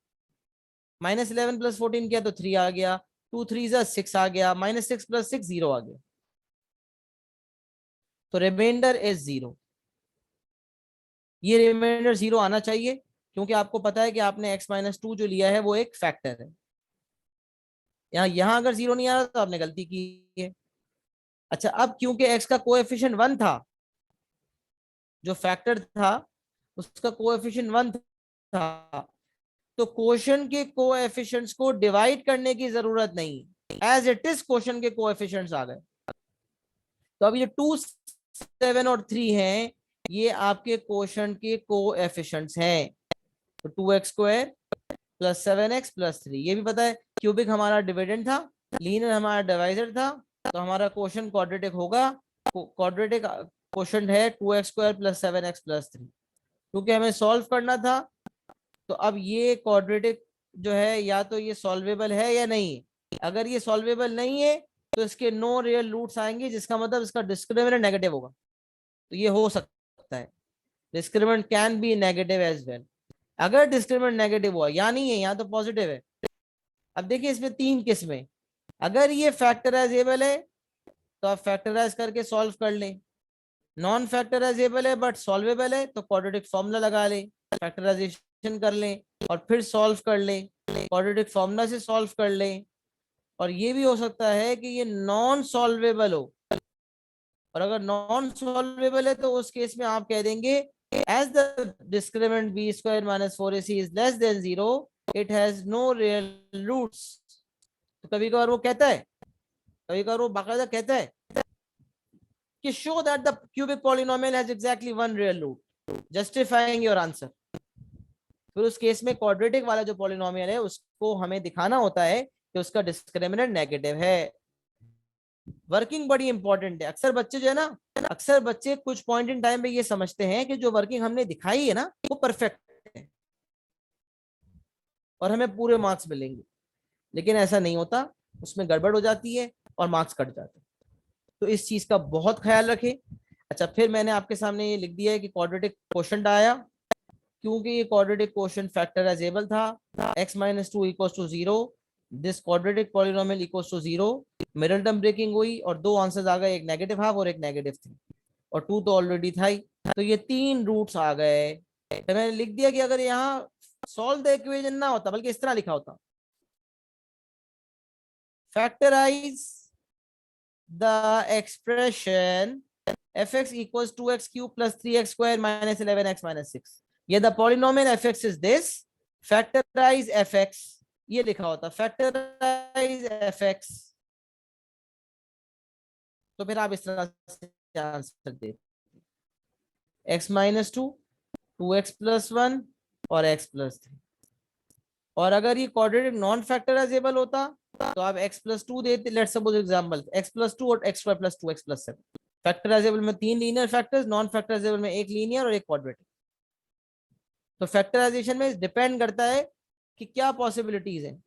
माइनस 11 प्लस 14 किया तो 3 आ गया। 2 3 6 आ गया। माइनस 6 प्लस 6 0 आ गया। तो रिमाइंडर इज 0। ये रिमाइंडर 0 आना चाहिए क्योंकि आपको पता है कि आपने x माइनस 2 जो लिया है वो एक फैक्टर है। यहां अगर 0 नहीं आ रहा तो आपने गलती की है। अच्छा, अब क्योंकि x का कोएफिशिएंट 1 था, जो फैक्टर था उसका कोएफिशिएंट 1 था, तो क्वोशंट के कोएफिशिएंट्स को डिवाइड करने की जरूरत नहीं, एज इट इज क्वोशंट के कोएफिशिएंट्स आ गए। तो अब ये 2 7 और 3 हैं, ये आपके क्वोशंट के कोएफिशिएंट्स हैं। तो 2x square plus 7x plus 3, ये भी पता है क्यूबिक हमारा डिविडेंड था, लीनियर हमारा डिवाइजर था, तो हमारा क्वोशंट क्वाड्रेटिक होगा। क्वाड्रेटिक क्वोशंट है 2x square plus 7x plus 3। क्योंकि हमें सॉल्व करना था, तो अब ये क्वाड्रेटिक जो है या तो ये सॉल्वेबल है या नहीं। अगर ये सॉल्वेबल नहीं है तो इसके नो रियल रूट्स आएंगे, जिसका मतलब इसका डिस्क्रिमिनेंट नेगेटिव होगा। तो ये हो सकता है। Discriminant can be negative as well. अगर डिस्क्रिमिनेंट नेगेटिव हुआ, यहाँ नहीं है, यहाँ तो पॉजिटिव है। अब देखिए इसमें तीन किस्में, अगर ये फैक्टराइजेबल है तो आप फैक्टराइज करके सॉल्व कर लें, नॉन फैक्टराइजेबल है बट सॉल्वेबल है तो क्वाड्रेटिक फॉर्मूला लगा लें, फैक्टराइजेशन कर लें और फिर सॉल्व कर लें, क्वाड्रेटिक फॉर्मूला से सॉल्व कर लें। और ये भी हो सकता है कि ये नॉन सॉल्वेबल हो, और अगर नॉन सॉल्वेबल है तो उस केस में आप कह देंगे as the discriminant b square minus 4ac is less than 0 it has no real roots. तो कभी कभार वो कहता है, कभी कभार वो बाकायदा कहता है कि show that the cubic polynomial has exactly one real root, justifying your answer. फिर उस केस में क्वाड्रेटिक वाला जो पॉलिनोमियल है उसको हमें दिखाना होता है कि उसका डिस्क्रिमिनेंट नेगेटिव है। वर्किंग बड़ी इंपॉर्टेंट है। अक्सर बच्चे जो है ना, अक्सर बच्चे कुछ पॉइंट इन टाइम पे ये समझते हैं कि जो वर्किंग हमने दिखाई है ना वो परफेक्ट है और हमें पूरे मार्क्स मिलेंगे, लेकिन ऐसा नहीं होता, उसमें गड़बड़ हो जाती है और मार्क्स कट जाते हैं। तो इस चीज का बहुत ख्याल रखें। अच्छा, फिर मैंने आपके सामने ये लिख दिया है कि क्वाड्रेटिक क्वोशंट आया, क्योंकि ये क्वाड्रेटिक क्वोशंट फैक्टराइजेबल था, x minus two equal to 0, this quadratic polynomial equal to 0, middle term breaking हुई और दो आंसर्स आ गए, एक नेगेटिव हाफ और एक नेगेटिव थी, और 2 तो ऑलरेडी था ही। तो ये तीन रूट्स आ गए। तो मैंने लिख दिया कि अगर यहाँ सॉल्व द इक्वेशन ना होता बल्कि इस तरह लिखा होता, factorize the expression fx equals 2x cube plus 3x square minus 11x minus 6, ये the polynomial fx is this, factorize fx, ये लिखा होता factorize fx। तो फिर आप इस तरह से answer they x minus to, 2x plus 1 और x प्लस 3। और अगर ये क्वाड्रेटिक नॉन फैक्टराइजेबल होता तो आप x प्लस 2 देते, let's suppose example x plus 2 और x square plus 2 x plus 7। Factorisable में 3 लीनियर फैक्टर्स, नॉन फैक्टराइजेबल में एक लीनियर और एक क्वाड्रेटिक। तो फैक्टराइजेशन में डिपेंड करता है कि क्या पॉसिबिलिटीज है।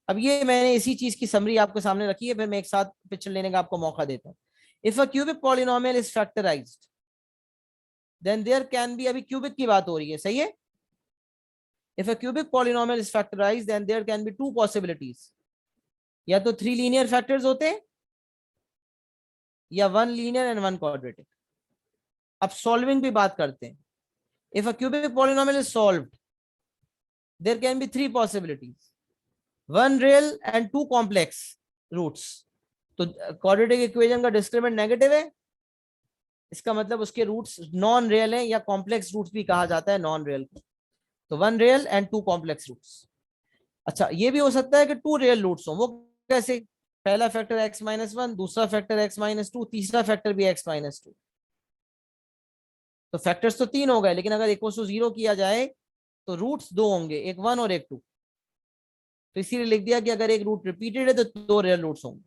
अब ये मैंने इसी चीज की समरी आपके सामने रखी है, फिर मैं एक साथ पिक्चर लेने का आपको मौका देता हूँ। If a cubic polynomial is factorized then there can be, अभी क्यूबिक की बात हो रही है, सही है। If a cubic polynomial is factorized then there can be two possibilities, या तो 3 लीनियर फैक्टर्स होते हैं या 1 लीनियर एंड 1 क्वाड्रेटिक। अब सॉल्विंग भी बात करते हैं। If a cubic polynomial is solved there can be 3 possibilities, 1 real and 2 complex roots. तो क्वाड्रेटिक इक्वेशन का डिस्क्रिमिनेंट नेगेटिव है, इसका मतलब उसके रूट्स नॉन रियल है, या कॉम्प्लेक्स रूट्स भी कहा जाता है नॉन रियल को। तो 1 रियल एंड 2 कॉम्प्लेक्स रूट्स। अच्छा, ये भी हो सकता है कि 2 रियल रूट्स हो, वो कैसे, पहला फैक्टर x माइनस 1, दूसरा फैक्टर x माइनस 2, तीसरा फैक्टर भी x माइनस 2। तो फैक्टर्स तो 3 हो गए, लेकिन अगर इक्वल टू 0 किया जाए तो रूट्स 2 होंगे, एक 1 और एक 2। तो इसीलिए लिख दिया कि अगर एक रूट रिपीटेड है तो 2 रियल रूट्स होंगे,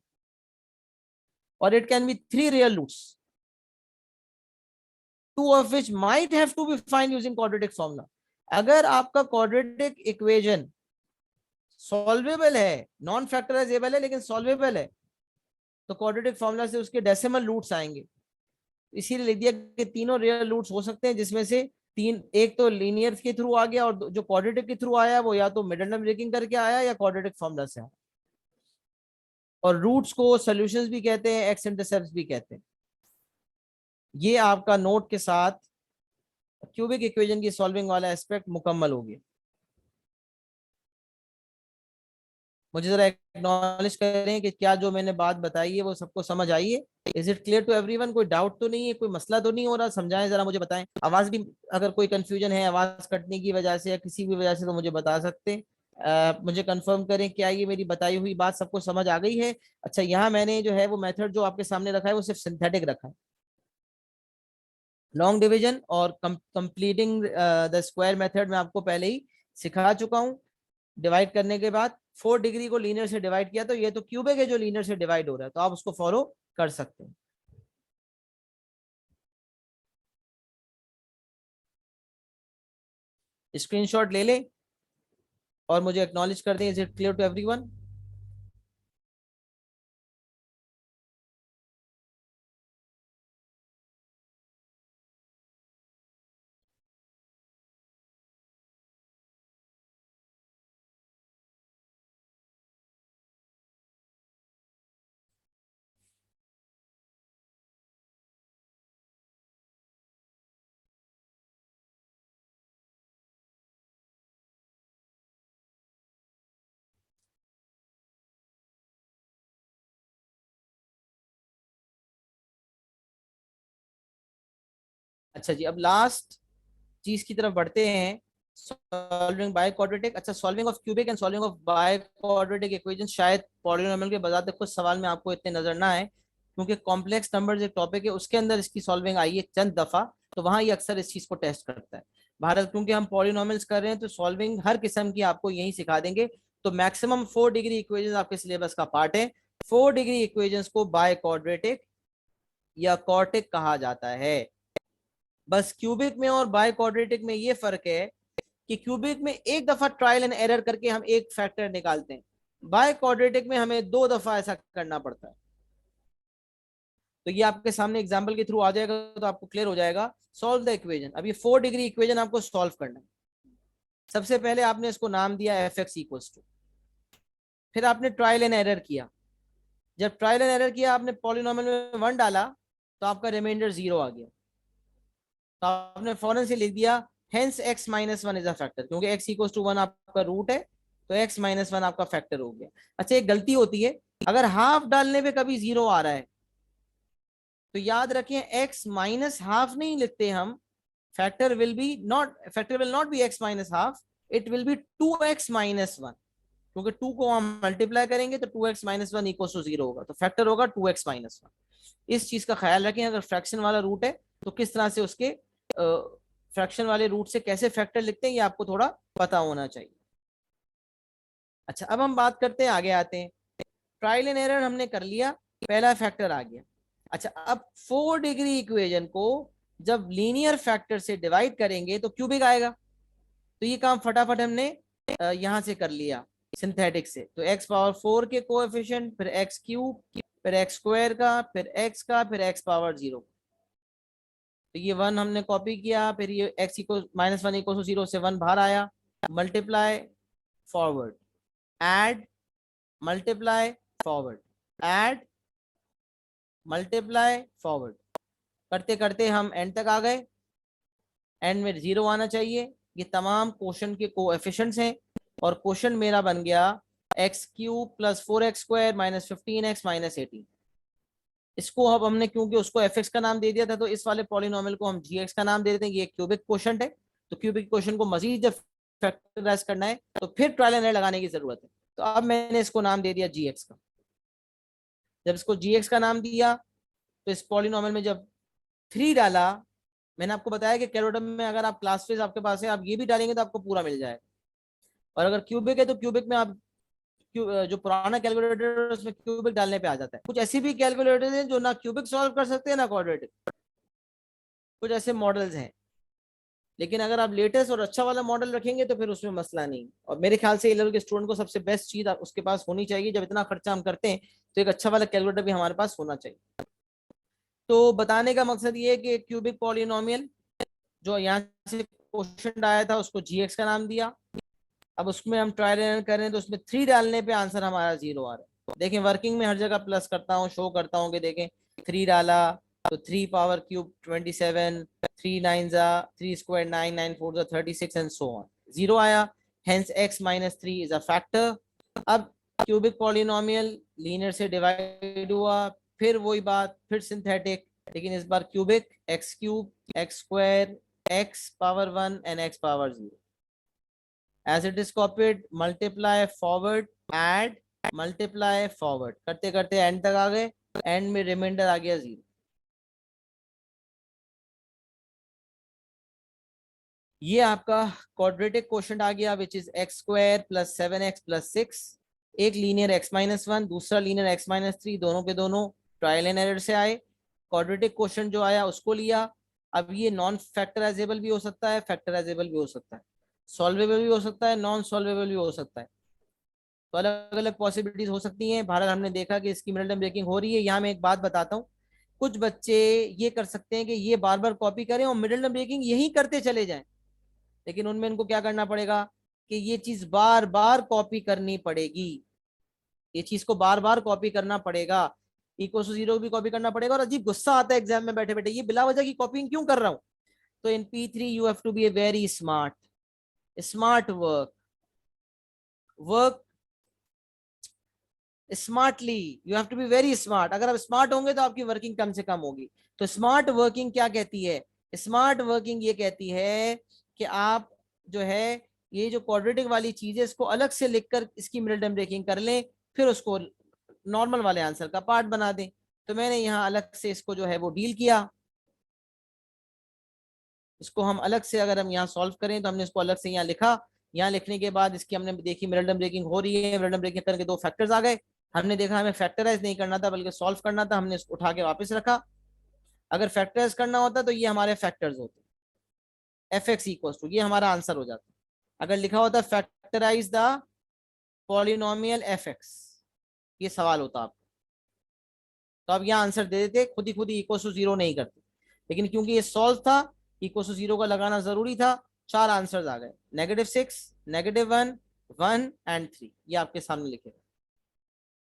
और it can be 3 real roots, 2 of which might have to be found using quadratic formula। अगर आपका क्वाड्रेटिक इक्वेशन सॉल्वेबल है, नॉन फैक्टराइजेबल है लेकिन सॉल्वेबल है, तो क्वाड्रेटिक फॉर्मूला से उसके डेसिमल रूट्स आएंगे। इसीलिए लिख दिया कि तीनों रियल रूट्स हो सकते हैं, जिसमें से तीन, एक तो लीनियर के थ्रू आ गया और जो क्वाड्रेटिक के थ्रू आया वो या तो मिडल टर्म ब्रेकिंग करके आया या क्वाड्रेटिक फॉर्मूला से आया। और रूट्स को सॉल्यूशंस भी कहते हैं, एक्स इंटरसेप्ट्स भी कहते हैं। ये आपका नोट के साथ क्यूबिक इक्वेशन की सॉल्विंग वाला एस्पेक्ट मुकम्मल हो गया। मुझे जरा एक्नॉलेज करें कि क्या जो मैंने बात बताई है वो सबको समझ आई है। Is it clear to everyone? कोई डाउट तो नहीं है, कोई मसला तो नहीं हो रहा? समझाएं जरा, मुझे बताएं। आवाज भी अगर कोई कंफ्यूजन है आवाज कटने की वजह से या किसी भी वजह से तो मुझे बता सकते हैं। मुझे कंफर्म करें क्या ये मेरी बताई हुई बात सबको समझ आ गई है। अच्छा, यहाँ मैंने जो है वो मेथड जो आपके सामने रखा है वो सिर्फ सिंथेटिक रखा है। लॉन्ग डिवीजन और कंप्लीटिंग द स्क्वायर मेथड मैं आपको पहले ही सिखा चुका हूँ। डिवाइड करने के बाद 4 डिग्री को लीनियर से डिवाइड किया, तो ये तो क्यूबिक है जो लीनियर से डिवाइड हो रहा है, तो आप उसको फॉलो कर सकते हैं। स्क्रीनशॉट ले लें और मुझे एक्नॉलेज कर दें। Is it clear to everyone? अच्छा जी, अब लास्ट चीज की तरफ बढ़ते हैं, सॉल्विंग बाय क्वाड्रेटिक। अच्छा, solving of cubic and solving of by quadratic equation शायद पॉलिनोमियल के बजाते खुद सवाल में आपको इतने नजर ना आए, क्योंकि कॉम्प्लेक्स नंबर एक टॉपिक है, उसके अंदर इसकी सॉल्विंग आई है चंद दफा, तो वहां ये अक्सर इस चीज को टेस्ट करता है। भारत क्योंकि हम पॉलिनोमियल्स कर रहे हैं तो सॉल्विंग हर किस्म की आपको यही सिखा देंगे। तो मैक्सिमम 4 डिग्री इक्वेशन आपके सिलेबस का पार्ट है। 4 डिग्री इक्वेशंस को बाय क्वाड्रेटिक या कॉर्टिक कहा जाता है। बस क्यूबिक में और बाय क्वाड्रेटिक में ये फर्क है कि क्यूबिक में एक दफा ट्रायल एंड एरर करके हम एक फैक्टर निकालते हैं, बाय क्वाड्रेटिक में हमें 2 दफा ऐसा करना पड़ता है। तो ये आपके सामने एग्जांपल के थ्रू आ जाएगा तो आपको क्लियर हो जाएगा। Solve the equation. अब ये 4 डिग्री इक्वेशन आपको सॉल्व करना है। सबसे पहले आपने इसको नाम दिया एफ एक्स इक्वल्स टू, फिर आपने ट्रायल एंड एरर किया। जब ट्रायल एंड एरर किया आपने पॉलिनोमियल में 1 डाला तो आपका रिमाइंडर 0 आ गया, तो आपने फौरन से लिख दिया hence x minus one is a factor, क्योंकि x इक्वल्स टू 1 आपका रूट है, तो x माइनस वन आपका फैक्टर हो गया। अच्छा, एक गलती होती है, अगर हाफ डालने पे कभी 0 आ रहा है तो याद रखें x माइनस हाफ नहीं लिखते हम, factor will not be x minus half, it will be 2x minus one, क्योंकि 2 को हम मल्टीप्लाई करेंगे तो 2x minus one equal to 0 होगा, तो फैक्टर होगा 2x माइनस वन। इस चीज का ख्याल रखें, अगर फ्रैक्शन वाला रूट है तो किस तरह से उसके फ्रैक्शन वाले रूट से कैसे फैक्टर लिखते हैं ये आपको थोड़ा पता होना चाहिए। अच्छा, अब हम बात करते हैं, आगे आते हैं। ट्रायल एंड एरर हमने कर लिया, पहला फैक्टर आ गया। अच्छा, अब 4 डिग्री इक्वेशन को जब लीनियर फैक्टर से डिवाइड करेंगे तो क्यूबिक आएगा। तो ये काम फटाफट हमने यहां से कर लिया सिंथेटिक से। तो एक्स पावर 4 के कोएफिशिएंट, फिर एक्स क्यूब, फिर एक्स स्क्वायर का, फिर एक्स का, फिर एक्स पावर 0। तो ये 1 हमने कॉपी किया, फिर ये x equal minus one equal to 0 से 1 बाहर आया, multiply forward, add, multiply forward, add, multiply forward, करते करते हम एंड तक आ गए। एंड में 0 आना चाहिए। ये तमाम क्वेश्चन के कोएफिशिएंट्स हैं और क्वेश्चन मेरा बन गया x cube plus 4x² minus 15x minus 18। इसको अब हमने क्योंकि उसको एफ एक्स का नाम दे दिया था तो इस वाले पॉलिनोमियल को हम जी एक्स का नाम दे देते हैं। ये क्यूबिक क्वेश्चन है, तो क्यूबिक क्वेश्चन को मजीद जब फैक्टराइज करना है तो फिर ट्रायल एंड एरर लगाने की जरूरत है। तो अब मैंने इसको नाम दे दिया जी एक्स का। जब इसको जी एक्स का नाम दिया तो इस पॉलिनोमियल में जब 3 डाला, मैंने आपको बताया कि कैलकुलेटर में अगर आप क्लास फेज आपके पास है आप ये भी डालेंगे तो आपको पूरा मिल जाएगा। और अगर क्यूबिक है तो क्यूबिक में आप जो पुराना कैलकुलेटर है उसमें क्यूबिक डालने पे आ जाता है। कुछ ऐसी भी कैलकुलेटर हैं जो ना क्यूबिक सॉल्व कर सकते हैं ना क्वाड्रेटिक, कुछ ऐसे मॉडल्स हैं। लेकिन अगर आप लेटेस्ट और अच्छा वाला मॉडल रखेंगे तो फिर उसमें मसला नहीं। और मेरे ख्याल से ए लेवल के स्टूडेंट को सबसे बेस्ट चीज उसके पास होनी चाहिए, जब इतना खर्चा हम करते हैं तो एक अच्छा वाला कैलकुलेटर भी हमारे पास होना चाहिए। तो बताने का मकसद ये है कि क्यूबिक पॉलिनोमियल जो यहाँ से क्वेश्चन आया था उसको जी एक्स का नाम दिया। अब उसमें हम ट्रायल एंड कर रहे हैं तो उसमें 3 डालने पे आंसर हमारा 0 आ रहा है। देखें, वर्किंग में हर जगह प्लस करता हूँ, शो करता हूँ कि देखें 3 डाला तो 3 पावर क्यूब 27, 3 नाइन जा 3 स्क्वायर 9, 9 4 जा 36 एंड सो ऑन, 0 आया। Hence x minus 3 is a factor. अब क्यूबिक पॉलिनोमियल लीनियर से डिवाइड हुआ, फिर वही बात, फिर सिंथेटिक, लेकिन इस बार cubic, x cube, x square, x power 1 and x power 0। as it is copied, multiply forward, add, multiply forward, करते करते एंड तक आ गए। एंड में रिमाइंडर आ गया 0। ये आपका क्वाड्रेटिक क्वेश्चन आ गया which is x square plus 7x plus 6। एक लीनियर x माइनस वन, दूसरा लीनियर x माइनस थ्री, दोनों के दोनों ट्रायल एंड एरर से आए। क्वाड्रेटिक क्वेश्चन जो आया उसको लिया। अब ये नॉन फैक्टराइजेबल भी हो सकता है, फैक्टराइजेबल भी हो सकता है, सॉल्वेबल भी हो सकता है, नॉन सॉल्वेबल भी हो सकता है। तो अलग अलग पॉसिबिलिटीज हो सकती हैं। भारत हमने देखा कि इसकी मिडल टर्म ब्रेकिंग हो रही है। यहाँ मैं एक बात बताता हूँ, कुछ बच्चे ये कर सकते हैं कि ये बार बार कॉपी करें और मिडल टर्म ब्रेकिंग यही करते चले जाएं, लेकिन उनमें इनको क्या करना पड़ेगा कि ये चीज बार बार कॉपी करनी पड़ेगी। ये चीज को बार बार कॉपी करना पड़ेगा, इक्वल टू 0 भी कॉपी करना पड़ेगा। और अजीब गुस्सा आता है एग्जाम में बैठे बैठे, ये बिला वजह की कॉपिंग क्यों कर रहा हूँ। तो in P3 you have to be a very smart, smart work smartly, you have to be very smart. अगर आप स्मार्ट होंगे तो आपकी वर्किंग कम से कम होगी। तो स्मार्ट वर्किंग क्या कहती है स्मार्ट वर्किंग ये कहती है कि आप जो है ये जो क्वाड्रेटिक वाली चीज है इसको अलग से लिखकर इसकी मिडिल टर्म ब्रेकिंग कर लें, फिर उसको नॉर्मल वाले आंसर का पार्ट बना दें। तो मैंने यहाँ अलग से इसको जो है वो डील किया। इसको हम अलग से अगर हम यहाँ सॉल्व करें तो हमने इसको अलग से यहाँ लिखा। यहाँ लिखने के बाद इसकी हमने देखी मिडिल टर्म ब्रेकिंग हो रही है, मिडिल टर्म ब्रेकिंग करके दो फैक्टर्स आ गए। हमने देखा हमें फैक्टराइज नहीं करना था बल्कि सॉल्व करना था, हमने इसको उठा के वापस रखा। अगर फैक्टराइज करना होता तो ये हमारे फैक्टर्स होते, एफ एक्स इक्वल टू, ये हमारा आंसर हो जाता। अगर लिखा होता factorize the polynomial f x, ये सवाल होता आपका, तो आप यहाँ आंसर दे देते, खुद ही इक्वल टू जीरो नहीं करते। लेकिन क्योंकि ये सॉल्व था, इक्वल टू जीरो का लगाना जरूरी था, चार आंसर्स आ गए, -6, -1, 1 एंड 3। ये आपके सामने लिखे,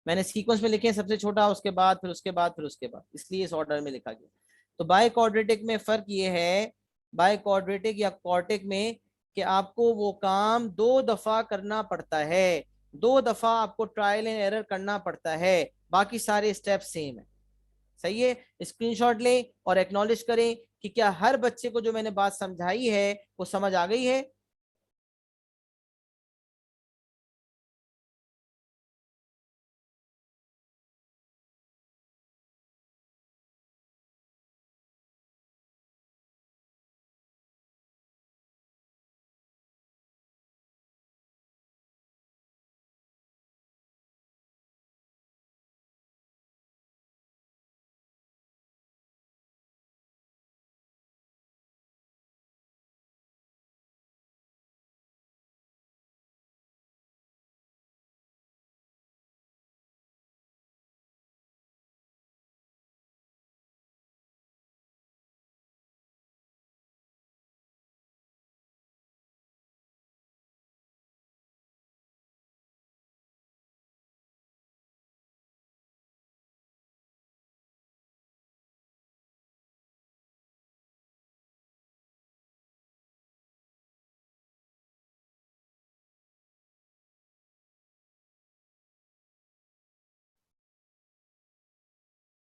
मैंने सीक्वेंस में लिखे, सबसे छोटा उसके बाद फिर उसके बाद फिर उसके बाद, इसलिए इस ऑर्डर में लिखा गया। तो बाय क्वाड्रेटिक में फर्क ये है, बाय क्वाड्रेटिक या क्वार्टिक में, कि आपको वो काम दो दफा करना पड़ता है, दो दफा आपको ट्रायल एंड एरर करना पड़ता है, बाकी सारे स्टेप सेम है। सही है, स्क्रीनशॉट लें और एक्नॉलेज करें कि क्या हर बच्चे को जो मैंने बात समझाई है वो समझ आ गई है।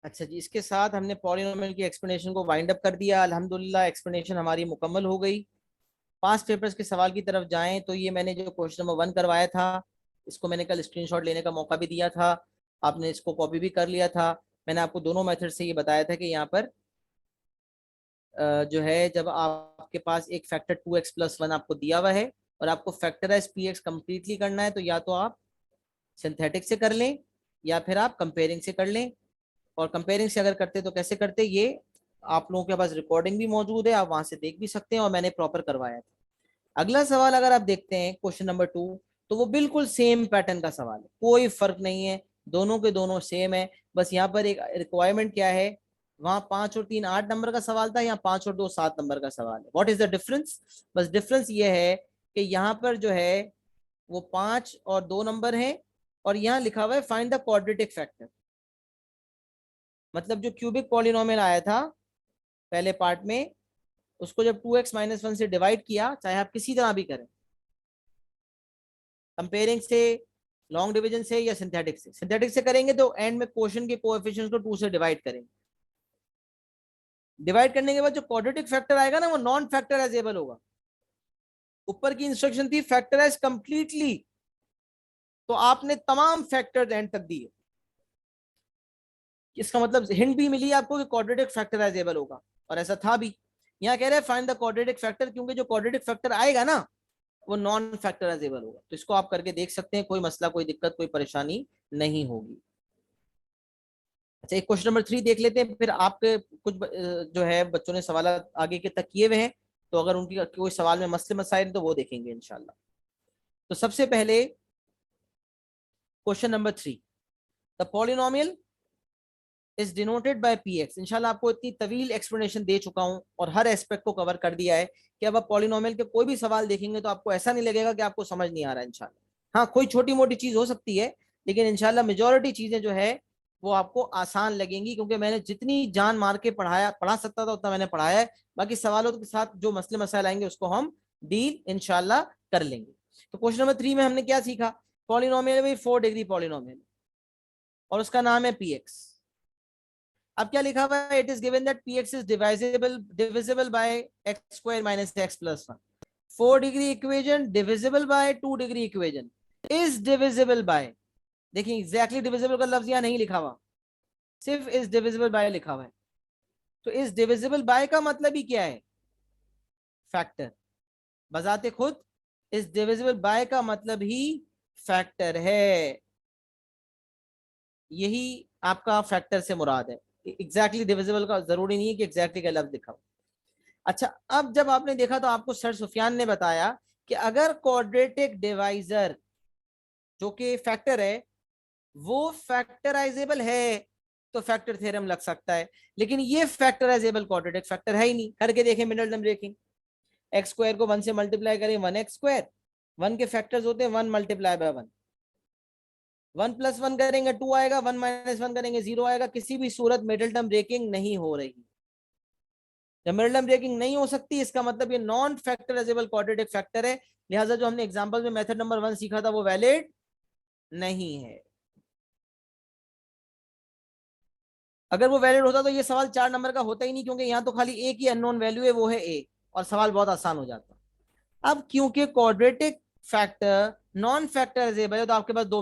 अच्छा जी, इसके साथ हमने पॉलिनोमियल की एक्सप्लेनेशन को वाइंड अप कर दिया। अल्हम्दुलिल्लाह एक्सप्लेनेशन हमारी मुकम्मल हो गई। पांच पेपर्स के सवाल की तरफ जाएं तो ये मैंने जो क्वेश्चन नंबर 1 करवाया था, इसको मैंने कल स्क्रीनशॉट लेने का मौका भी दिया था, आपने इसको कॉपी भी कर लिया था। मैंने आपको दोनों मेथड से ये बताया था कि यहाँ पर जो है जब आपके पास एक फैक्टर 2x+1 आपको दिया हुआ है और आपको फैक्टराइज px कंप्लीटली करना है, तो या तो आप सिंथेटिक से कर लें या फिर आप कंपेयरिंग से कर लें। और कंपेयरिंग से अगर करते तो कैसे करते, ये आप लोगों के पास रिकॉर्डिंग भी मौजूद है, आप वहां से देख भी सकते हैं और मैंने प्रॉपर करवाया था। अगला सवाल अगर आप देखते हैं क्वेश्चन नंबर 2, तो वो बिल्कुल सेम पैटर्न का सवाल है, कोई फर्क नहीं है, दोनों के दोनों सेम है। बस यहाँ पर एक रिक्वायरमेंट क्या है, वहां 5 और 3 8 नंबर का सवाल था, यहाँ 5 और 2 7 नंबर का सवाल है। What is the difference? बस डिफरेंस ये है कि यहाँ पर जो है वो 5 और 2 नंबर है, और यहाँ लिखा हुआ है फाइंड द क्वाड्रेटिक फैक्टर। मतलब जो क्यूबिक पॉलिनोमियल आया था पहले पार्ट में, उसको जब 2x-1 से डिवाइड किया, चाहे आप किसी तरह भी करें, कंपेयरिंग से, लॉन्ग डिवीजन से या सिंथेटिक से। सिंथेटिक से करेंगे तो एंड में क्वोशंट के कोएफिशिएंट्स को 2 से डिवाइड करेंगे। डिवाइड करने के बाद जो क्वाड्रेटिक फैक्टर आएगा ना, वो नॉन फैक्टराइजेबल होगा। ऊपर की इंस्ट्रक्शन थी फैक्टराइज कंप्लीटली, तो आपने तमाम फैक्टर एंड तक दिए। इसका मतलब हिंट भी मिली आपको कि क्वाड्रेटिक फैक्टराइजेबल होगा, और ऐसा था भी। यहाँ कह रहे हैं फाइंड द क्वाड्रेटिक फैक्टर, क्योंकि जो क्वाड्रेटिक फैक्टर आएगा ना वो नॉन फैक्टराइजेबल होगा। तो इसको आप करके देख सकते हैं, कोई मसला, कोई दिक्कत, कोई परेशानी नहीं होगी। अच्छा, एक क्वेश्चन नंबर 3 देख लेते हैं, फिर आपके कुछ जो है बच्चों ने सवाल आगे के तक किए हुए हैं, तो अगर उनकी कोई सवाल में मसले मसाइल तो वो देखेंगे इंशाल्लाह। तो सबसे पहले question number 3, the polynomial is denoted by px। इंशाल्लाह आपको इतनी तवील एक्सप्लेनेशन दे चुका हूं और हर एस्पेक्ट को कवर कर दिया है कि अब आप पॉलिनोमियल के कोई भी सवाल देखेंगे तो आपको ऐसा नहीं लगेगा कि आपको समझ नहीं आ रहा है इंशाल्लाह। हाँ, कोई छोटी मोटी चीज हो सकती है, लेकिन इंशाल्लाह मेजोरिटी चीजें जो है वो आपको आसान लगेंगी, क्योंकि मैंने जितनी जान मार के पढ़ा सकता था उतना मैंने पढ़ाया है। बाकी सवालों के साथ जो मसले मसाइल आएंगे उसको हम डील इंशाल्लाह कर लेंगे। तो क्वेश्चन नंबर 3 में हमने क्या सीखा, पॉलिनोमियल में 4 डिग्री पॉलिनोमियल और उसका नाम है px। अब क्या लिखा हुआ है, it is given that P x is divisible by x square minus x plus 1। 4 degree equation divisible by 2 degree equation is divisible by, देखिए एग्जैक्टली डिविजिबल का लफ्ज यहां नहीं लिखा हुआ, सिर्फ इज डिविजिबल बाय लिखा हुआ है। तो इज डिविजिबल बाय का मतलब ही क्या है, फैक्टर। बजाते खुद इज डिविजिबल बाय का मतलब ही फैक्टर है, यही आपका फैक्टर से मुराद है। एग्जैक्टली डिविजिबल का जरूरी नहीं है कि एग्जैक्टली का लफ्ज लिखा हो। अच्छा, अब जब आपने देखा तो आपको सर सुफियान ने बताया कि अगर क्वाड्रेटिक डिवाइजर जो कि फैक्टर है वो फैक्टराइजेबल है तो फैक्टर थ्योरम लग सकता है, लेकिन ये फैक्टराइजेबल क्वाड्रेटिक फैक्टर है ही नहीं। करके देखें middle term breaking, x square को 1 से मल्टीप्लाई करें 1x स्क्वायर, 1 के फैक्टर्स होते हैं 1 मल्टीप्लाई बाय 1, 1 प्लस 1 करेंगे 2 आएगा, 1 माइनस 1 करेंगे 0 आएगा। किसी भी सूरत मिडल टर्म ब्रेकिंग नहीं हो रही। जब मिडल टर्म ब्रेकिंग नहीं हो सकती इसका मतलब ये नॉन फैक्टराइजेबल क्वाड्रेटिक फैक्टर है, लिहाजा जो हमने एग्जांपल में मेथड नंबर 1 सीखा था वो वैलिड नहीं है। अगर वो वैलिड होता तो ये सवाल 4 नंबर का होता ही नहीं, क्योंकि यहाँ तो खाली एक ही अननोन वैल्यू है, वो है ए, और सवाल बहुत आसान हो जाता। अब क्योंकि क्वाड्रेटिक फैक्टर नॉन फैक्टराइजेबल है तो आपके पास दो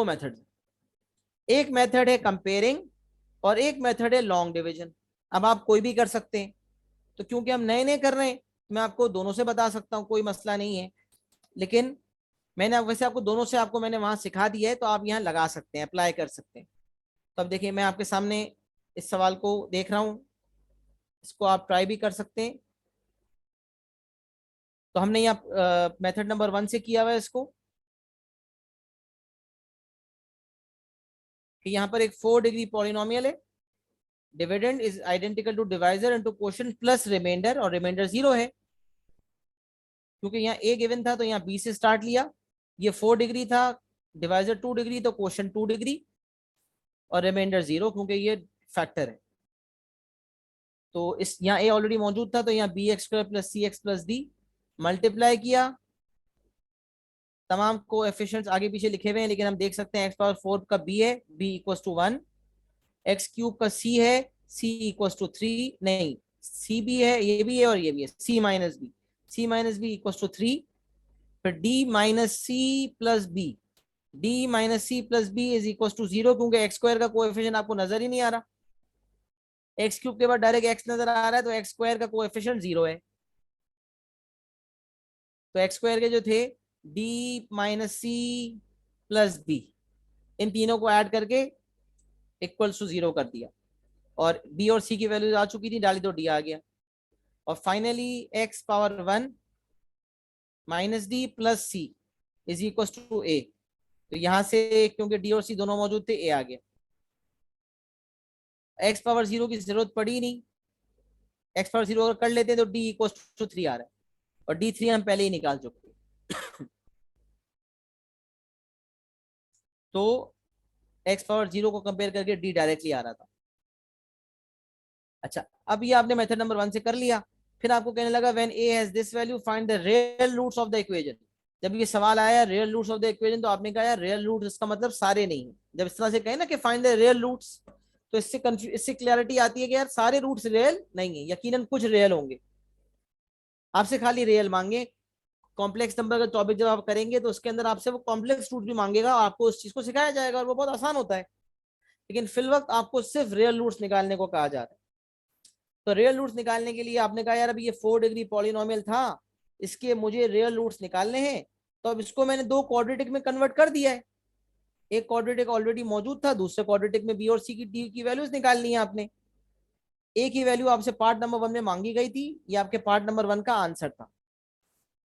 मेथड्स, एक मेथड है कंपेयरिंग और एक मेथड है लॉन्ग डिवीजन। अब आप कोई भी कर सकते हैं, तो क्योंकि हम नए नए कर रहे हैं मैं आपको दोनों से बता सकता हूं, कोई मसला नहीं है। लेकिन मैंने वैसे आपको दोनों से आपको मैंने वहां सिखा दिया है, तो आप यहाँ लगा सकते हैं, अप्लाई कर सकते हैं। तो अब देखिए मैं आपके सामने इस सवाल को देख रहा हूं, इसको आप ट्राई भी कर सकते हैं। तो हमने यहाँ मेथड नंबर 1 से किया हुआ है इसको, कि यहाँ पर एक 4 डिग्री पॉलिनोमियल है, dividend is identical to divisor into quotient plus remainder, और रिमाइंडर 0 है। क्योंकि यहाँ ए गिवन था तो यहाँ बी से स्टार्ट लिया, ये 4 डिग्री था, डिवाइजर 2 डिग्री तो क्वोशिएंट 2 डिग्री, और रिमाइंडर 0 क्योंकि ये फैक्टर है। तो इस यहाँ ए ऑलरेडी मौजूद था तो यहाँ बी एक्स स्क्वायर प्लस सी एक्स प्लस डी मल्टीप्लाई किया, तमाम कोएफिशिएंट्स आगे पीछे लिखे हुए हैं लेकिन हम देख सकते हैं एक्स पावर 4 का बी है, B equal to 1, X cube का सी है, सी इक्वल टू 3, नहीं सी भी है, ये भी है और ये भी है, c minus b, c minus b equal to 3, फिर d minus c plus b, d minus c plus b is equal to 0, क्योंकि एक्स स्क्वायर का कोएफिशिएंट आपको नजर ही नहीं आ रहा, एक्स क्यूब के बाद डायरेक्ट एक्स नजर आ रहा है, तो एक्स स्क्वायर का कोएफिशिएंट 0 है। तो एक्स स्क्वायर के जो थे d minus c plus b, इन तीनों को ऐड करके इक्वल टू 0 कर दिया, और बी और सी की वैल्यू आ चुकी थी, डाली तो डी आ गया, और finally x power 1 minus d plus c is equal to a. तो यहां से क्योंकि डी और सी दोनों मौजूद थे ए आ गया, एक्स पावर 0 की जरूरत पड़ी नहीं, एक्स पावर 0 अगर कर लेते हैं तो डी इक्वल टू 3 आ रहा है, और डी 3 हम पहले ही निकाल चुके हैं। तो एक्स पावर 0 को कंपेयर करके डी डायरेक्टली आ रहा था। अच्छा, अब ये आपने मेथड नंबर 1 से कर लिया, फिर आपको कहने लगा when a has this value find the real roots of the equation. जब ये सवाल आया real roots of the equation तो आपने कहा यार रियल रूट्स इसका मतलब सारे नहीं है। जब इस तरह से कहे ना कि फाइंड द रियल रूट्स, तो इससे क्लैरिटी आती है कि यार सारे रूट्स रियल नहीं है, यकीनन कुछ रियल होंगे। आपसे खाली रियल मांगे, कॉम्प्लेक्स नंबर का टॉपिक जब आप करेंगे तो उसके अंदर आपसे वो कॉम्प्लेक्स रूट भी मांगेगा, आपको उस चीज को सिखाया जाएगा और वो बहुत आसान होता है, लेकिन फिल वक्त आपको सिर्फ रियल रूट्स निकालने को कहा जा रहा है। तो रियल रूट्स निकालने के लिए आपने कहा यार अभी ये 4 डिग्री पॉलिनोमियल था, इसके मुझे रियल रूट्स निकालने हैं, तो अब इसको मैंने दो क्वाड्रेटिक में कन्वर्ट कर दिया है। एक क्वाड्रेटिक ऑलरेडी मौजूद था, दूसरे क्वाड्रेटिक में बी और सी की डी की वैल्यूज निकालनी है आपने। एक ही वैल्यू आपसे पार्ट नंबर 1 में मांगी गई थी, ये आपके पार्ट नंबर 1 का आंसर था।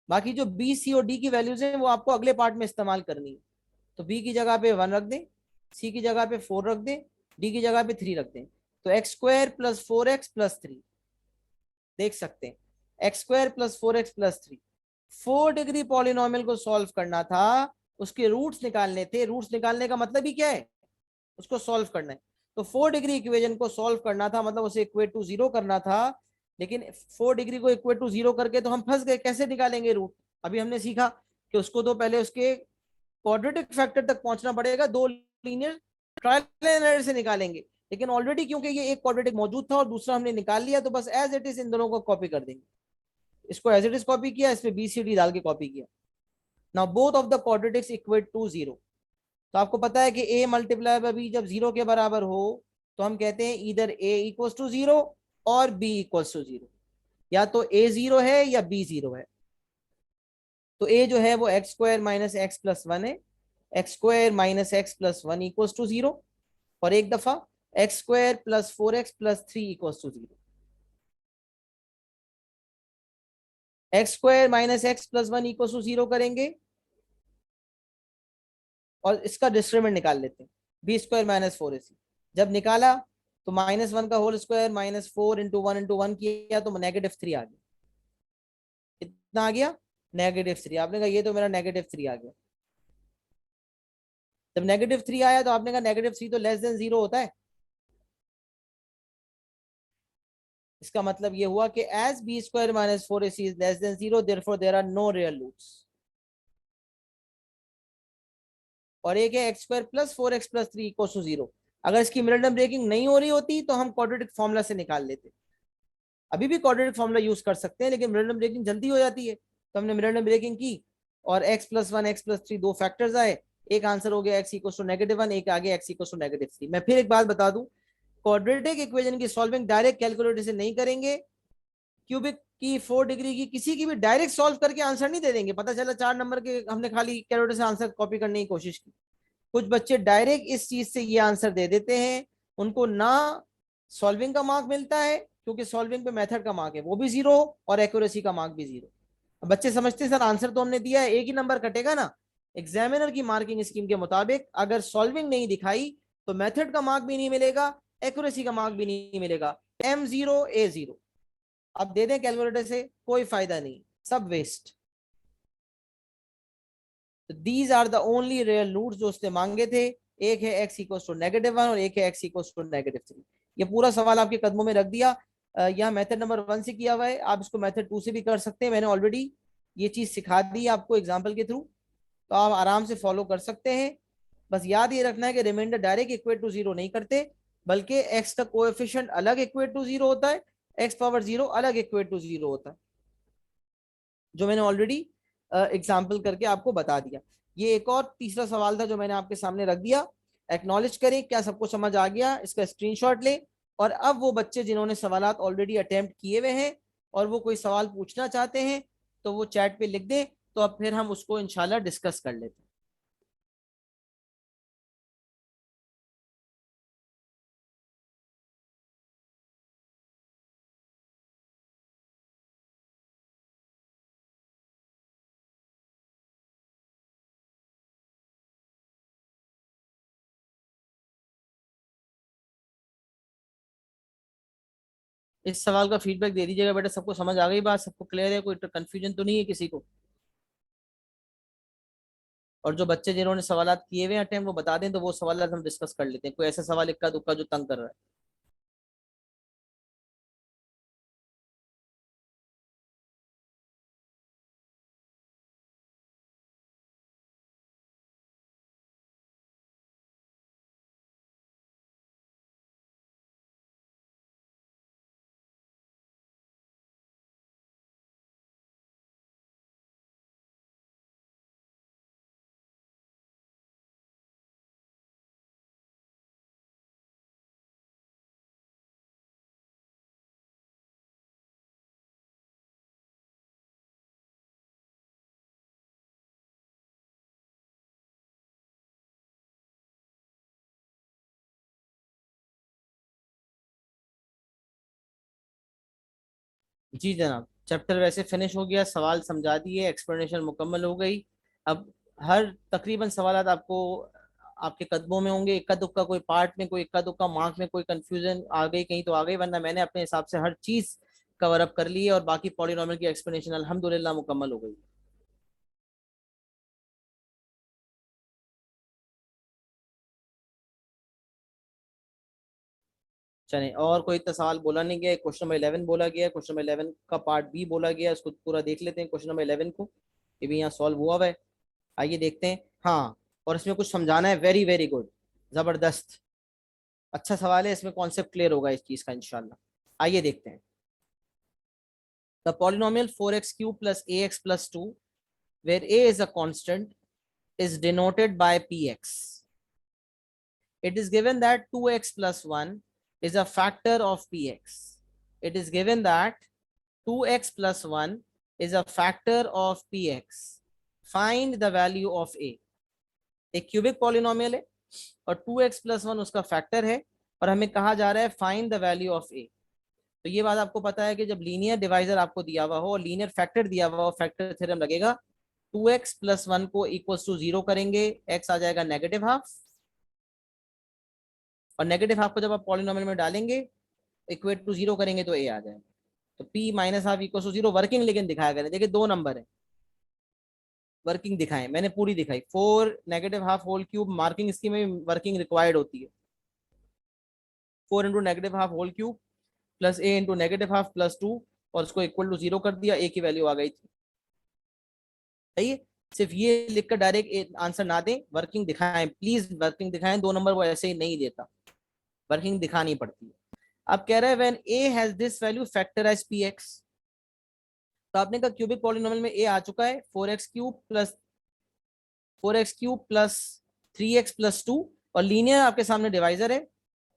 बाकी जो बी सी और डी की वैल्यूज हैं वो आपको अगले पार्ट में इस्तेमाल करनी है। तो बी की जगह पे 1 रख दें, सी की जगह पे 4 रख दें, डी की जगह पे 3 रख दें, तो x square plus 4x plus 3, देख सकते हैं x square plus 4x plus 3। 4 degree polynomial को सॉल्व करना था, उसके रूट्स निकालने थे, रूट्स निकालने का मतलब ही क्या है, उसको सॉल्व करना है। तो 4 डिग्री इक्वेशन को सॉल्व करना था, मतलब उसे इक्वेट टू 0 करना था, लेकिन 4 डिग्री को इक्वेट टू 0 करके तो हम फंस गए, कैसे निकालेंगे रूट। अभी हमने सीखा कि उसको तो पहले उसके क्वाड्रेटिक फैक्टर तक पहुंचना पड़ेगा, दो लीनियर ट्रायल एंड एरर से निकालेंगे, लेकिन ऑलरेडी क्योंकि ये एक क्वाड्रेटिक मौजूद था और दूसरा हमने निकाल लिया, तो बस एज इट इज इन दोनों को कॉपी कर देंगे। इसको एज इट इज कॉपी किया, इसमें बी सी डी डाल के कॉपी किया। Now both of the quadratics equate to zero. तो आपको पता है कि a मल्टीप्लाई बाय b जब जीरो के बराबर हो तो हम कहते हैं इधर a इक्वल्स टू जीरो और b इक्वल्स टू जीरो। या तो a जीरो है या b जीरो है। तो a जो है वो x square minus x plus one है, x square minus x plus one equals to zero. और एक दफा x square plus four x plus three equals to zero. X square minus x plus one equals to zero करेंगे और इसका discriminant निकाल लेते हैं, b square minus four a c. जब निकाला तो माइनस वन का whole square minus four into one किया तो नेगेटिव थ्री आ गया। कितना आ गया? Negative three. आपने कहा ये तो मेरा नेगेटिव थ्री आ गया। जब नेगेटिव थ्री आया तो आपने कहा नेगेटिव थ्री तो लेस देन जीरो होता है। इसका मतलब ये हुआ कि as b square minus four a c is less than zero therefore there are no real roots. और एक है x square plus four x plus three equal to zero. अगर इसकी मिडल ब्रेकिंग नहीं हो रही होती तो हम क्वाड्रेटिक फॉर्मूला से निकाल लेते। अभी भी क्वाड्रेटिक फॉर्मूला यूज कर सकते हैं लेकिन मिडल ब्रेकिंग जल्दी हो जाती है, तो हमने मिडल ब्रेकिंग की और x plus one x plus three दो फैक्टर्स आए। एक आंसर हो गया x equal to negative one, एक आगे x equal to negative three. मैं फिर एक बात बता दूं, क्वाड्रेटिक इक्वेशन की सॉल्विंग डायरेक्ट कैलकुलेटर से नहीं करेंगे। क्यूबिक की फोर डिग्री की किसी की भी डायरेक्ट सॉल्व करके आंसर नहीं दे देंगे। पता चला चार नंबर के हमने खाली कैलकुलेटर से आंसर कॉपी करने की कोशिश की। कुछ बच्चे डायरेक्ट इस चीज से ये आंसर दे देते हैं, उनको ना सॉल्विंग का मार्क मिलता है क्योंकि सॉल्विंग पे मेथड का मार्क है वो भी जीरो और एक्यूरेसी का मार्क भी जीरो। बच्चे समझते हैं सर आंसर तो हमने दिया है, एक ही नंबर कटेगा ना। एग्जामिनर की मार्किंग स्कीम के मुताबिक अगर सॉल्विंग नहीं दिखाई तो मेथड का मार्क भी नहीं मिलेगा, एक्यूरेसी का मार्क भी नहीं मिलेगा। M zero A zero. अब दे दें कैलकुलेटर से कोई फायदा नहीं, सब waste. These are the only real roots जो उसने मांगे थे। एक है x equal to negative one और एक है x equal to negative three. ये पूरा सवाल आपके कदमों में रख दिया। यहाँ मेथड नंबर वन से किया हुआ है, आप इसको मेथड टू से भी कर सकते हैं। मैंने ऑलरेडी ये चीज सिखा दी है आपको एग्जाम्पल के थ्रू, तो आप आराम से फॉलो कर सकते हैं। बस याद ये रखना है कि reminder direct equate to zero नहीं करते, बल्कि एक्स का कोएफिशिएंट अलग इक्वेट टू जीरो होता है, एक्स पावर जीरो अलग इक्वेट टू जीरो होता है, जो मैंने ऑलरेडी एग्जाम्पल करके आपको बता दिया। ये एक और तीसरा सवाल था जो मैंने आपके सामने रख दिया। एक्नॉलेज करें क्या सबको समझ आ गया, इसका स्क्रीनशॉट लें। और अब वो बच्चे जिन्होंने सवालात ऑलरेडी अटेम्प्ट किए हुए हैं और वो कोई सवाल पूछना चाहते हैं तो वो चैट पे लिख दें, तो अब फिर हम उसको इंशाल्लाह डिस्कस कर लेते हैं। इस सवाल का फीडबैक दे दीजिएगा बेटा। सबको समझ आ गई बात? सबको क्लियर है? कोई कंफ्यूजन तो नहीं है किसी को? और जो बच्चे जिन्होंने सवालात किए हुए हैं अटेम्प्ट वो बता दें तो वो सवाल हम डिस्कस कर लेते हैं। कोई ऐसा सवाल इक्का दुक्का जो तंग कर रहा है? जी जनाब, चैप्टर वैसे फिनिश हो गया, सवाल समझा दिए, एक्सप्लेनेशन मुकम्मल हो गई। अब हर तकरीबन सवाल आपको आपके कदमों में होंगे। इक्का दुक्का कोई पार्ट में, कोई इक्का दुक्का मार्क में कोई कंफ्यूजन आ गई कहीं तो आ गई, वरना मैंने अपने हिसाब से हर चीज कवर अप कर ली है और बाकी पॉलिनॉमियल की एक्सप्लेनेशन अल्हम्दुलिल्लाह मुकम्मल हो गई। चले, और कोई इतना सवाल बोला नहीं गया। क्वेश्चन नंबर 11 बोला गया, क्वेश्चन नंबर 11 का पार्ट बी बोला गया, उसको पूरा देख लेते हैं क्वेश्चन नंबर 11 को। ये भी यहाँ सॉल्व हुआ हुआ है, आइए देखते हैं। हाँ, और इसमें कुछ समझाना है। वेरी वेरी गुड, जबरदस्त। अच्छा सवाल है, इसमें कॉन्सेप्ट क्लियर होगा इस चीज का इंशाल्लाह। आइए देखते हैं। The polynomial 4x³ plus ax plus 2 where a is a constant is denoted by px. It is given that 2x plus 1 is a factor of px. It is given that 2x plus 1 is a factor of px. Find the value of a. एक cubic polynomial है और 2x plus 1 उसका factor है और हमें कहा जा रहा है फाइंड द वैल्यू ऑफ ए। तो ये बात आपको पता है कि जब लीनियर डिवाइजर आपको दिया हुआ हो और लीनियर फैक्टर दिया हुआ हो, फैक्टर थ्योरम लगेगा। 2x प्लस 1 को इक्वल्स टू 0 करेंगे, x आ जाएगा नेगेटिव हाफ, और नेगेटिव हाफ को जब आप पॉलिनोमियल में डालेंगे, इक्वेट टू 0 करेंगे तो a आ जाएगा। तो p minus half equals to 0। Working लेकिन दिखाया करें, देखिए 2 नंबर है, वर्किंग दिखाएं, मैंने पूरी दिखाई। 4 negative half whole cube, marking scheme में वर्किंग रिक्वायर्ड होती है। 4 into negative half whole cube plus a into negative half plus 2, और उसको इक्वल टू 0 कर दिया, a की वैल्यू आ गई थी। सही है। सिर्फ ये लिखकर डायरेक्ट आंसर ना दें, वर्किंग दिखाएं प्लीज, वर्किंग दिखाएं। 2 नंबर वो ऐसे ही नहीं देता, वर्किंग दिखानी पड़ती है। अब कह रहे हैं when a has this value factorise px। तो आपने कहा क्यूबिक पॉलिनोमियल में a आ चुका है 4x³ प्लस 3x प्लस 2, और लीनियर आपके सामने डिवाइजर है।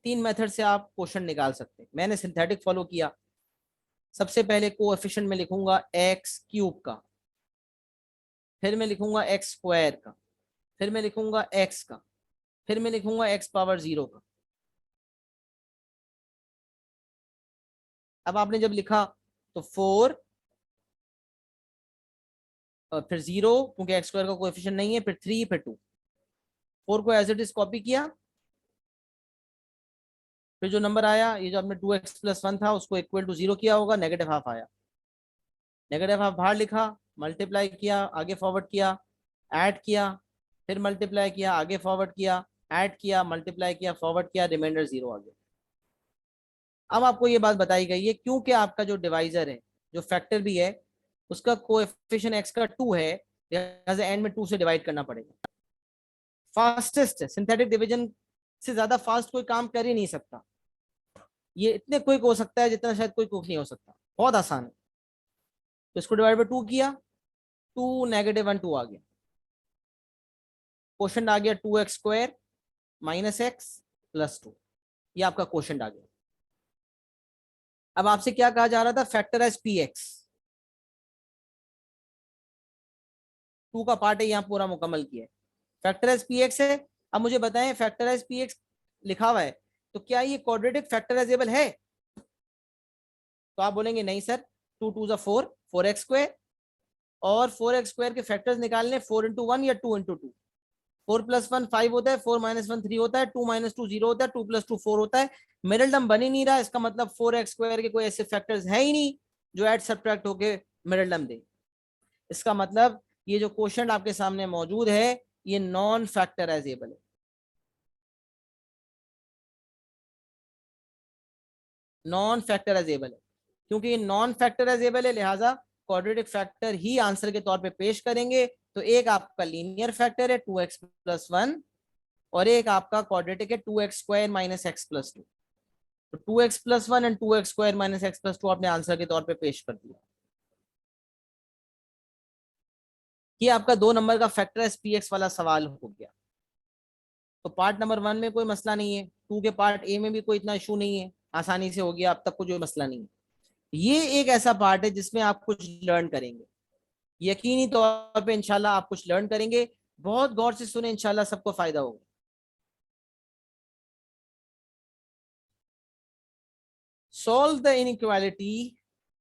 3 मेथड से आप क्वेश्चन निकाल सकते हैं। मैंने सिंथेटिक फॉलो किया। सबसे पहले कोएफिशिएंट में लिखूंगा x³ का, फिर मैं लिखूंगा x² का, फिर मैं लिखूंगा x का, फिर मैं लिखूंगा x पावर 0 का। अब आपने जब लिखा तो 4 और फिर 0, क्योंकि x² का कोएफिशिएंट नहीं है, फिर 3 फिर 2। 4 को एज इट इज कॉपी किया, फिर जो नंबर आया, ये जो आपने 2x प्लस 1 था उसको इक्वल टू 0 किया होगा, नेगेटिव हाफ आया, नेगेटिव हाफ बाहर लिखा, मल्टीप्लाई किया, आगे फॉरवर्ड किया, ऐड किया, फिर मल्टीप्लाई किया, आगे फॉरवर्ड किया, ऐड किया, मल्टीप्लाई किया, फॉरवर्ड किया, रिमाइंडर 0 आ गया। अब आपको ये बात बताई गई है क्योंकि आपका जो डिवाइजर है, जो फैक्टर भी है, उसका कोएफिशिएंट x का 2 है, लिहाजा एंड में 2 से डिवाइड करना पड़ेगा। फास्टेस्ट सिंथेटिक डिवीजन से ज्यादा फास्ट कोई काम कर ही नहीं सकता। ये इतने क्विक हो सकता है जितना शायद कोई क्विक नहीं हो सकता, बहुत आसान है। तो इसको डिवाइड बाय 2 किया, 2 नेगेटिव 1 2 आ गया, क्वेश्चन आ गया 2x² माइनस x प्लस 2। ये आपका क्वेश्चन आ गया। अब आपसे क्या कहा जा रहा था, फैक्टराइज px। 2 का पार्ट है यहाँ पूरा मुकम्मल किया है, फैक्टराइज px है। अब मुझे बताएं फैक्टराइज px लिखा हुआ है, तो क्या ये क्वाड्रेटिक फैक्टराइजेबल है? तो आप बोलेंगे नहीं सर, 2 2 4, 4x², और 4x² के फैक्टर्स निकालने, 4 इंटू 1 या 2 इंटू 2। 4 प्लस 1 5 होता है, 4 माइनस 1 3 होता है, 2 माइनस 2 0 होता है, 2 प्लस 2 4 होता है। मिडिल टर्म बन ही नहीं रहा, इसका मतलब 4x² के कोई ऐसे फैक्टर्स है ही नहीं जो ऐड सब्ट्रैक्ट होके मिडिल टर्म दे। इसका मतलब ये जो क्वेश्चन आपके सामने मौजूद है ये नॉन फैक्टराइजेबल है, नॉन फैक्टराइजेबल है। क्योंकि ये नॉन फैक्टराइजेबल है, लिहाजा क्वाड्रेटिक फैक्टर ही आंसर के तौर पे पेश करेंगे। तो एक आपका लीनियर फैक्टर है 2x प्लस 1, और एक आपका क्वाड्रेटिक है 2x² माइनस x प्लस 2। तो 2x plus 1 and 2x² minus x plus 2 आपने आंसर के तौर पे पेश कर दिया। ये आपका 2 नंबर का फैक्टराइज px वाला सवाल हो गया। तो पार्ट नंबर 1 में कोई मसला नहीं है, 2 के पार्ट ए में भी कोई इतना इशू नहीं है, आसानी से हो गया, अब तक कोई मसला नहीं है। ये एक ऐसा पार्ट है जिसमें आप कुछ लर्न करेंगे, यकीनी तौर पे इंशाल्लाह आप कुछ लर्न करेंगे। बहुत गौर से सुने, इंशाल्लाह सबको फायदा होगा। Solve the inequality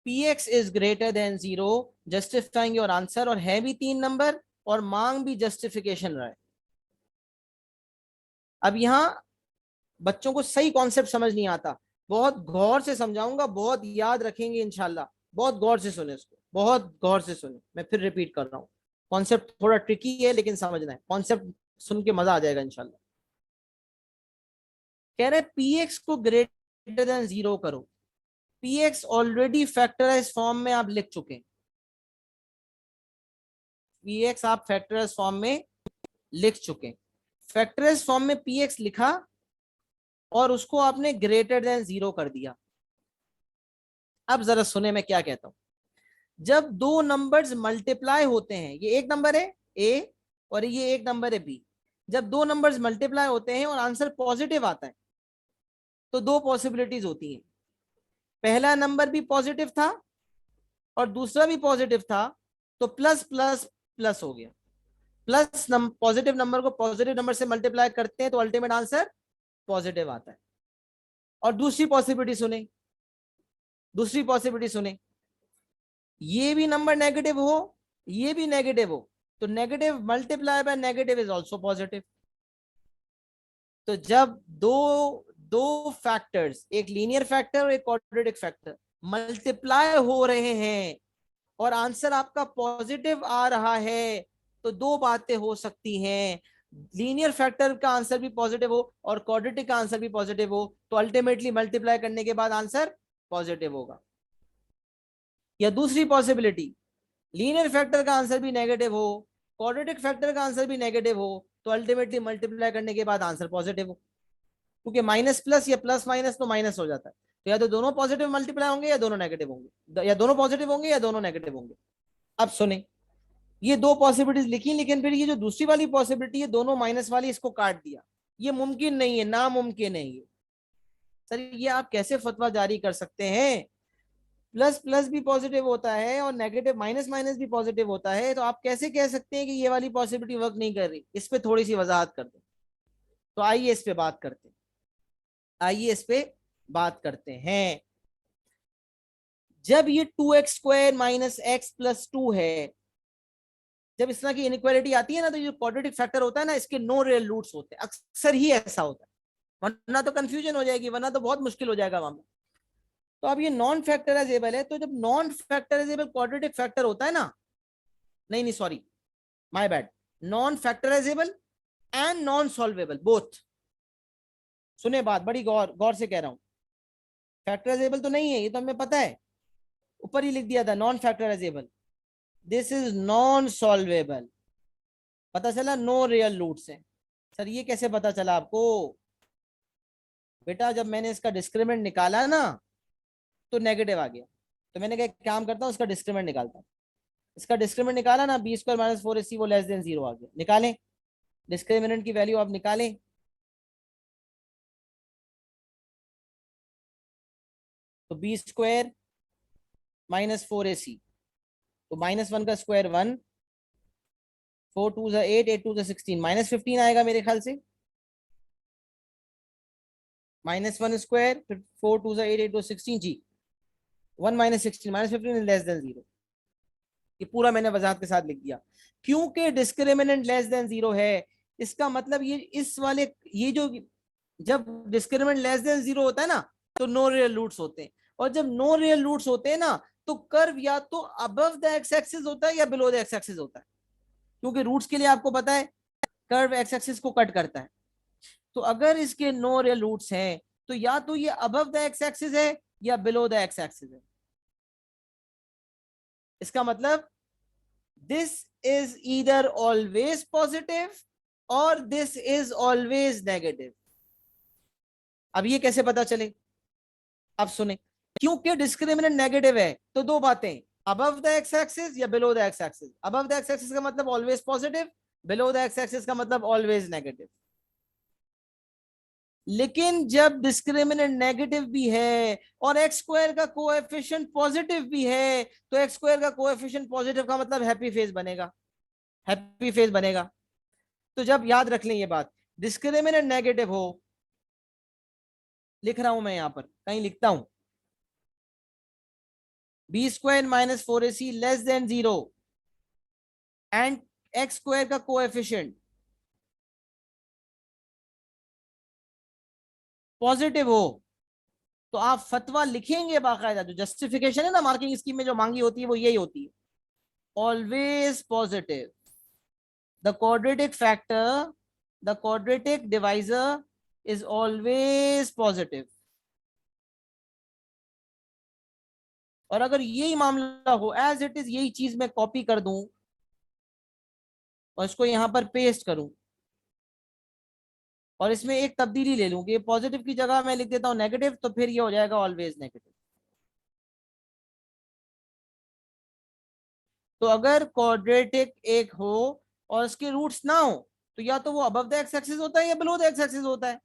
px is greater then 0 justifying your answer, और है भी 3 नंबर और मांग भी जस्टिफिकेशन रहा है। अब यहां बच्चों को सही कॉन्सेप्ट समझ नहीं आता, बहुत गौर से समझाऊंगा, बहुत याद रखेंगे इंशाल्लाह। बहुत गौर से सुने इसको, बहुत गौर से सुने, मैं फिर रिपीट कर रहा हूँ। कॉन्सेप्ट थोड़ा ट्रिकी है लेकिन समझना है, कॉन्सेप्ट सुन के मजा आ जाएगा इंशाल्लाह। कह रहे px को ग्रेटर देन 0 करो। px ऑलरेडी फैक्टराइज फॉर्म में आप लिख चुके हैं, px आप फैक्टराइज फॉर्म में लिख चुके हैं। फैक्टराइज फॉर्म में px लिखा, और उसको आपने ग्रेटर देन 0 कर दिया। अब जरा सुने मैं क्या कहता हूं। जब दो नंबर्स मल्टीप्लाई होते हैं, ये एक नंबर है ए और ये एक नंबर है बी, जब दो नंबर्स मल्टीप्लाई होते हैं और आंसर पॉजिटिव आता है तो दो पॉसिबिलिटीज होती हैं। पहला नंबर भी पॉजिटिव था और दूसरा भी पॉजिटिव था, तो प्लस प्लस प्लस हो गया। प्लस पॉजिटिव नंबर को पॉजिटिव नंबर से मल्टीप्लाई करते हैं तो अल्टीमेट आंसर पॉजिटिव आता है। और दूसरी पॉसिबिलिटी सुने, दूसरी पॉसिबिलिटी सुने, ये भी नंबर नेगेटिव हो, ये भी नेगेटिव हो, तो negative multiply by negative is also positive. तो जब दो दो फैक्टर्स, एक लीनियर फैक्टर और एक क्वाड्रेटिक फैक्टर मल्टीप्लाई हो रहे हैं और आंसर आपका पॉजिटिव आ रहा है, तो दो बातें हो सकती हैं। लीनियर फैक्टर का आंसर भी पॉजिटिव हो और क्वाड्रेटिक का आंसर भी पॉजिटिव हो, तो अल्टीमेटली मल्टीप्लाई करने के बाद आंसर पॉजिटिव होगा। या दूसरी पॉसिबिलिटी, लीनियर फैक्टर का आंसर भी नेगेटिव हो, क्वाड्रेटिक फैक्टर का आंसर भी नेगेटिव हो, तो अल्टीमेटली मल्टीप्लाई करने के बाद आंसर पॉजिटिव हो। क्योंकि माइनस प्लस या प्लस माइनस तो माइनस हो जाता है, तो या तो दोनों पॉजिटिव मल्टीप्लाई होंगे या दोनों नेगेटिव होंगे, या दोनों पॉजिटिव होंगे या दोनों नेगेटिव होंगे। अब सुने, ये दो पॉसिबिलिटीज लिखी, लेकिन फिर ये जो दूसरी वाली पॉसिबिलिटी है दोनों माइनस वाली, इसको काट दिया। ये मुमकिन नहीं है, नामुमकिन है ये। सर ये आप कैसे फतवा जारी कर सकते हैं? प्लस प्लस भी पॉजिटिव होता है और नेगेटिव माइनस माइनस भी पॉजिटिव होता है, तो आप कैसे कह सकते हैं कि ये वाली पॉसिबिलिटी वर्क नहीं कर रही? इस पे थोड़ी सी वजाहत कर दो। तो आइए इस पे बात करते हैं, आइए इस पे बात करते हैं। जब ये 2x² माइनस एक्स प्लस 2 है, जब इस तरह की इनइक्वालिटी आती है ना, तो ये क्वाड्रेटिक फैक्टर होता है ना, इसके नो रियल रूट्स होते हैं, अक्सर ही ऐसा होता है। वरना तो कंफ्यूजन हो जाएगी, वरना तो बहुत मुश्किल हो जाएगा मामला। तो अब ये नॉन फैक्टराइजेबल है, तो जब नॉन फैक्टराइजेबल क्वाड्रेटिक फैक्टर होता है ना, नहीं नहीं sorry, my bad, non factorisable and non solvable both. सुने बात, बड़ी गौर गौर से कह रहा हूं। फैक्टराइजेबल तो नहीं है, ये तो हमें पता है, ऊपर ही लिख दिया था non factorisable. This is non solvable. पता चला नो रियल रूट्स है। सर ये कैसे पता चला आपको? बेटा जब मैंने इसका डिस्क्रिमिनेंट निकाला ना, तो नेगेटिव आ गया, तो मैंने कहा एक काम करता हूँ, इसका डिस्क्रिमिनेंट निकालता हूँ। इसका डिस्क्रिमिनेंट निकाला ना, b² माइनस 4ac वो लेस देन 0 आ गया। निकालें डिस्क्रिमिनेंट की वैल्यू, आप निकालें। तो b² माइनस 4ac, तो -1 का स्क्वायर 1, 4 2 8, 8 2 16, -15 आएगा मेरे ख्याल से। -1² फिर 4 2 8, 8 2 16 जी, 1 -16, -15 लेस देन 0। ये पूरा मैंने वजाहत के साथ लिख दिया। क्योंकि डिस्क्रिमिनेंट लेस देन 0 है, इसका मतलब ये इस वाले, ये जो, जब डिस्क्रिमिनेंट लेस देन 0 होता है ना, तो नो रियल रूट्स होते हैं। और जब नो रियल रूट्स होते हैं ना, तो कर्व या तो अबव द एक्स एक्सिस होता है या बिलो द एक्स एक्सिस होता है। क्योंकि रूट्स के लिए आपको पता है कर्व एक्स एक्सिस को कट करता है। तो अगर इसके नो रियल रूट्स हैं, तो या तो ये अबव द एक्स एक्सिस है या बिलो द एक्स एक्सिस है। इसका मतलब this is either always positive और दिस इज ऑलवेज नेगेटिव। अब ये कैसे पता चले? अब सुने, क्योंकि डिस्क्रिमिनेंट नेगेटिव है, तो दो बातें, अबव द एक्स एक्सिस या below the x axis. Above the x axis का मतलब always positive, below the x axis का मतलब ऑलवेज नेगेटिव। लेकिन जब डिस्क्रिमिनेंट नेगेटिव भी है और x² का कोएफिशिएंट पॉजिटिव भी है, तो x² का कोएफिशिएंट पॉजिटिव का मतलब हैप्पी फेज बनेगा, हैप्पी फेज बनेगा। तो जब याद रख लें ये बात, डिस्क्रिमिनेंट नेगेटिव हो, लिख रहा हूं मैं यहां पर, कहीं लिखता हूं, b² minus 4ac less than 0 and x² का कोएफिशिएंट पॉजिटिव हो, तो आप फतवा लिखेंगे बाकायदा। जो जस्टिफिकेशन है ना मार्किंग स्कीम में जो मांगी होती है, वो यही होती है, always positive, the quadratic factor, the quadratic divisor is always positive. और अगर यही मामला हो एज इट इज, यही चीज मैं कॉपी कर दूं और इसको यहां पर पेस्ट करूं, और इसमें एक तब्दीली ले लूं कि पॉजिटिव की जगह मैं लिख देता हूं नेगेटिव, तो फिर ये हो जाएगा ऑलवेज नेगेटिव। तो अगर क्वाड्रेटिक एक हो और उसके रूट्स ना हो, तो या तो वो अबव द एक्स एक्सिस होता है या बिलो द एक्स एक्सिस होता है।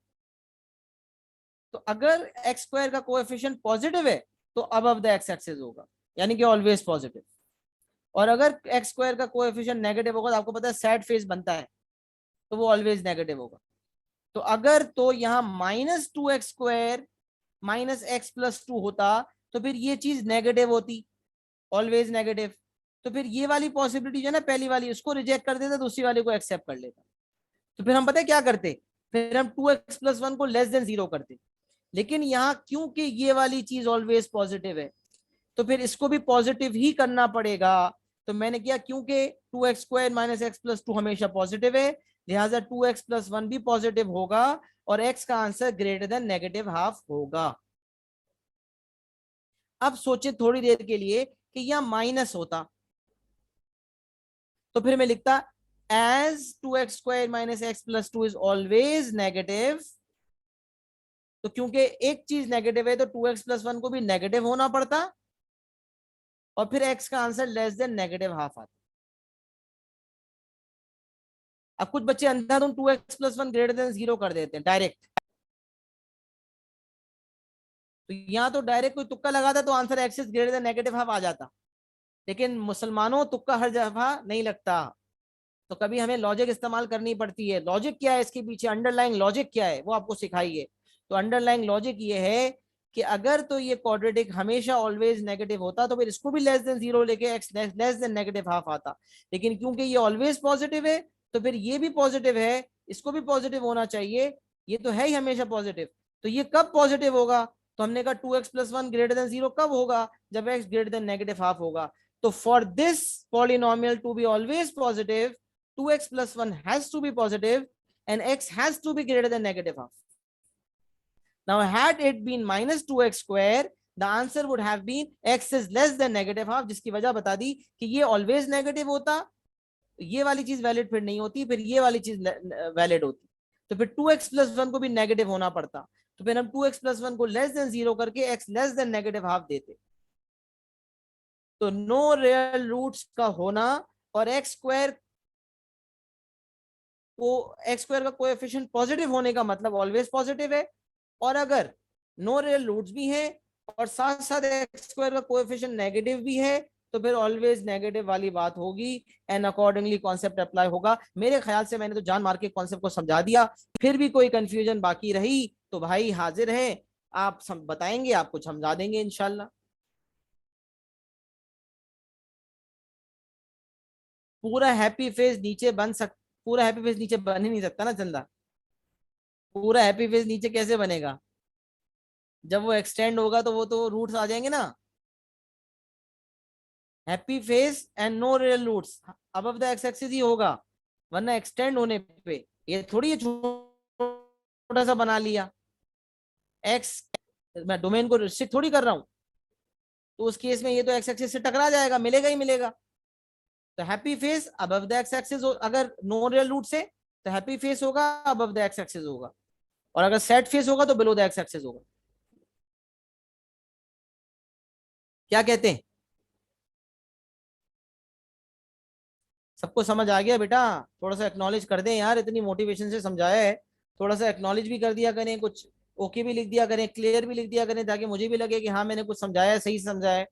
तो अगर एक्स स्क्वायर का कोएफिशिएंट पॉजिटिव है तो अबव द एक्स एक्सिस होगा, यानी कि ऑलवेज पॉजिटिव। और अगर एक्स स्क्वायर का कोएफिशिएंट नेगेटिव होगा, तो आपको पता है सैड फेस बनता है, तो वो ऑलवेज नेगेटिव होगा। तो अगर तो यहाँ -2x² -x+2 होता, तो फिर ये चीज नेगेटिव होती, ऑलवेज नेगेटिव। तो फिर ये वाली पॉसिबिलिटी जो है ना, पहली वाली, उसको रिजेक्ट कर देता, दूसरी वाली को एक्सेप्ट कर लेता। तो फिर हम पता है क्या करते, फिर हम 2x+1 को लेस देन 0 करते। लेकिन यहाँ क्योंकि ये वाली चीज ऑलवेज पॉजिटिव है, तो फिर इसको भी पॉजिटिव ही करना पड़ेगा। तो मैंने किया, क्योंकि 2x² -x+2 हमेशा पॉजिटिव है, लिहाजा 2x+1 भी पॉजिटिव होगा और x का answer greater than negative half होगा। अब सोचे थोड़ी देर के लिए कि यह माइनस होता, तो फिर मैं लिखता as 2x² -x+2 is always negative. तो क्योंकि एक चीज नेगेटिव है, तो 2x+1 को भी नेगेटिव होना पड़ता, और फिर x का answer less than negative half आता। अब कुछ बच्चे अंधाधुंध 2x+1 ग्रेटर देन 0 कर देते हैं डायरेक्ट। तो यहां तो डायरेक्ट कोई तुक्का लगाता तो answer x is greater than negative half आ जाता, लेकिन मुसलमानों तुक्का हर जगह नहीं लगता। तो कभी हमें लॉजिक इस्तेमाल करनी पड़ती है। लॉजिक क्या है इसके पीछे, अंडरलाइंग लॉजिक क्या है, वो आपको सिखाइए। तो अंडरलाइंग लॉजिक ये है कि अगर तो ये क्वाड्रेटिक हमेशा ऑलवेज नेगेटिव होता, तो फिर इसको भी लेस देन 0 लेके x less than negative half आता। लेकिन क्योंकि ये ऑलवेज पॉजिटिव है, तो फिर ये भी पॉजिटिव है, इसको भी पॉजिटिव होना चाहिए, ये तो है ही हमेशा पॉजिटिव। तो ये कब पॉजिटिव होगा, तो हमने कहा 2x+1 ग्रेटर देन 0 कब होगा, जब x greater than negative half होगा। तो for this polynomial to be always positive, 2x+1 has to be positive and x has to be greater than negative half. Now, had it been -2x², the answer would have been x is less than negative half, जिसकी वजह बता दी कि ये always negative होता, ये वाली चीज valid फिर नहीं होती, फिर ये वाली चीज वैलिड होती। तो फिर 2x+1 को भी नेगेटिव होना पड़ता। तो फिर हम 2x+1 को लेस देन 0 करके x less than negative half देते। तो नो रियल रूट्स का होना और x² को x² का कोएफिशिएंट पॉजिटिव होने का मतलब ऑलवेज पॉजिटिव है। और अगर नो रियल रूट्स भी हैं और साथ साथ x² का कोएफिशिएंट नेगेटिव भी है, तो फिर ऑलवेज नेगेटिव वाली बात होगी एंड अकॉर्डिंगली कॉन्सेप्ट अप्लाई होगा। मेरे ख्याल से मैंने तो जान मार के कॉन्सेप्ट को समझा दिया। फिर भी कोई कंफ्यूजन बाकी रही तो भाई हाजिर है, आप बताएंगे, आपको समझा देंगे इंशाल्लाह। पूरा हैप्पी फेस नीचे बन सक पूरा हैप्पी फेस नीचे बन ही नहीं सकता ना चंदा। पूरा हैप्पी फेस नीचे कैसे बनेगा, जब वो एक्सटेंड होगा तो वो तो रूट्स आ जाएंगे ना। Happy face and no real roots above the x axis ही होगा, वरना एक्सटेंड होने पे ये थोड़ी है छोटा सा बना लिया एक्स, मैं डोमेन को रिस्ट्रिक्ट थोड़ी कर रहा हूं। तो उस केस में ये तो एक्स एक्सिस से टकरा जाएगा, मिलेगा ही मिलेगा। तो happy face above the x axis, अगर नो रियल रूट से तो हैप्पी फेस होगा अबव द एक्स एक्सिस होगा, और अगर सैड फेस होगा तो बिलो द एक्स एक्सिस होगा। क्या कहते हैं, सबको समझ आ गया बेटा? थोड़ा सा एक्नॉलेज कर दें यार, इतनी मोटिवेशन से समझाया है, थोड़ा सा एक्नॉलेज भी कर दिया करें, कुछ ओके भी लिख दिया करें, क्लियर भी लिख दिया करें, ताकि मुझे भी लगे कि हाँ मैंने कुछ समझाया है, सही समझाया है।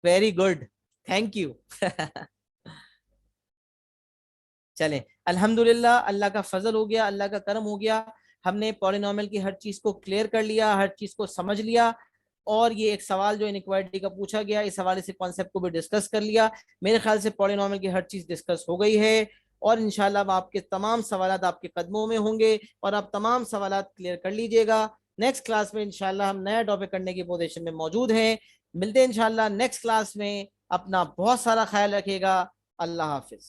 Very good, thank you. चलें, अल्हम्दुलिल्लाह, अल्लाह का फजल हो गया, अल्लाह का करम हो गया। हमने पॉलिनोमियल की हर चीज को क्लियर कर लिया, हर चीज को समझ लिया। और ये एक सवाल जो इनइक्वालिटी का पूछा गया, इस हवाले से कॉन्सेप्ट को भी डिस्कस कर लिया। मेरे ख्याल से पॉलिनोमियल की हर चीज डिस्कस हो गई है, और इंशाल्लाह अब आपके तमाम सवालात आपके कदमों में होंगे, और आप तमाम सवालात क्लियर कर लीजिएगा। नेक्स्ट क्लास में इंशाल्लाह हम नया टॉपिक करने की पोजीशन में मौजूद हैं। मिलते हैं इंशाल्लाह नेक्स्ट क्लास में। अपना बहुत सारा ख्याल रखिएगा। अल्लाह हाफिज।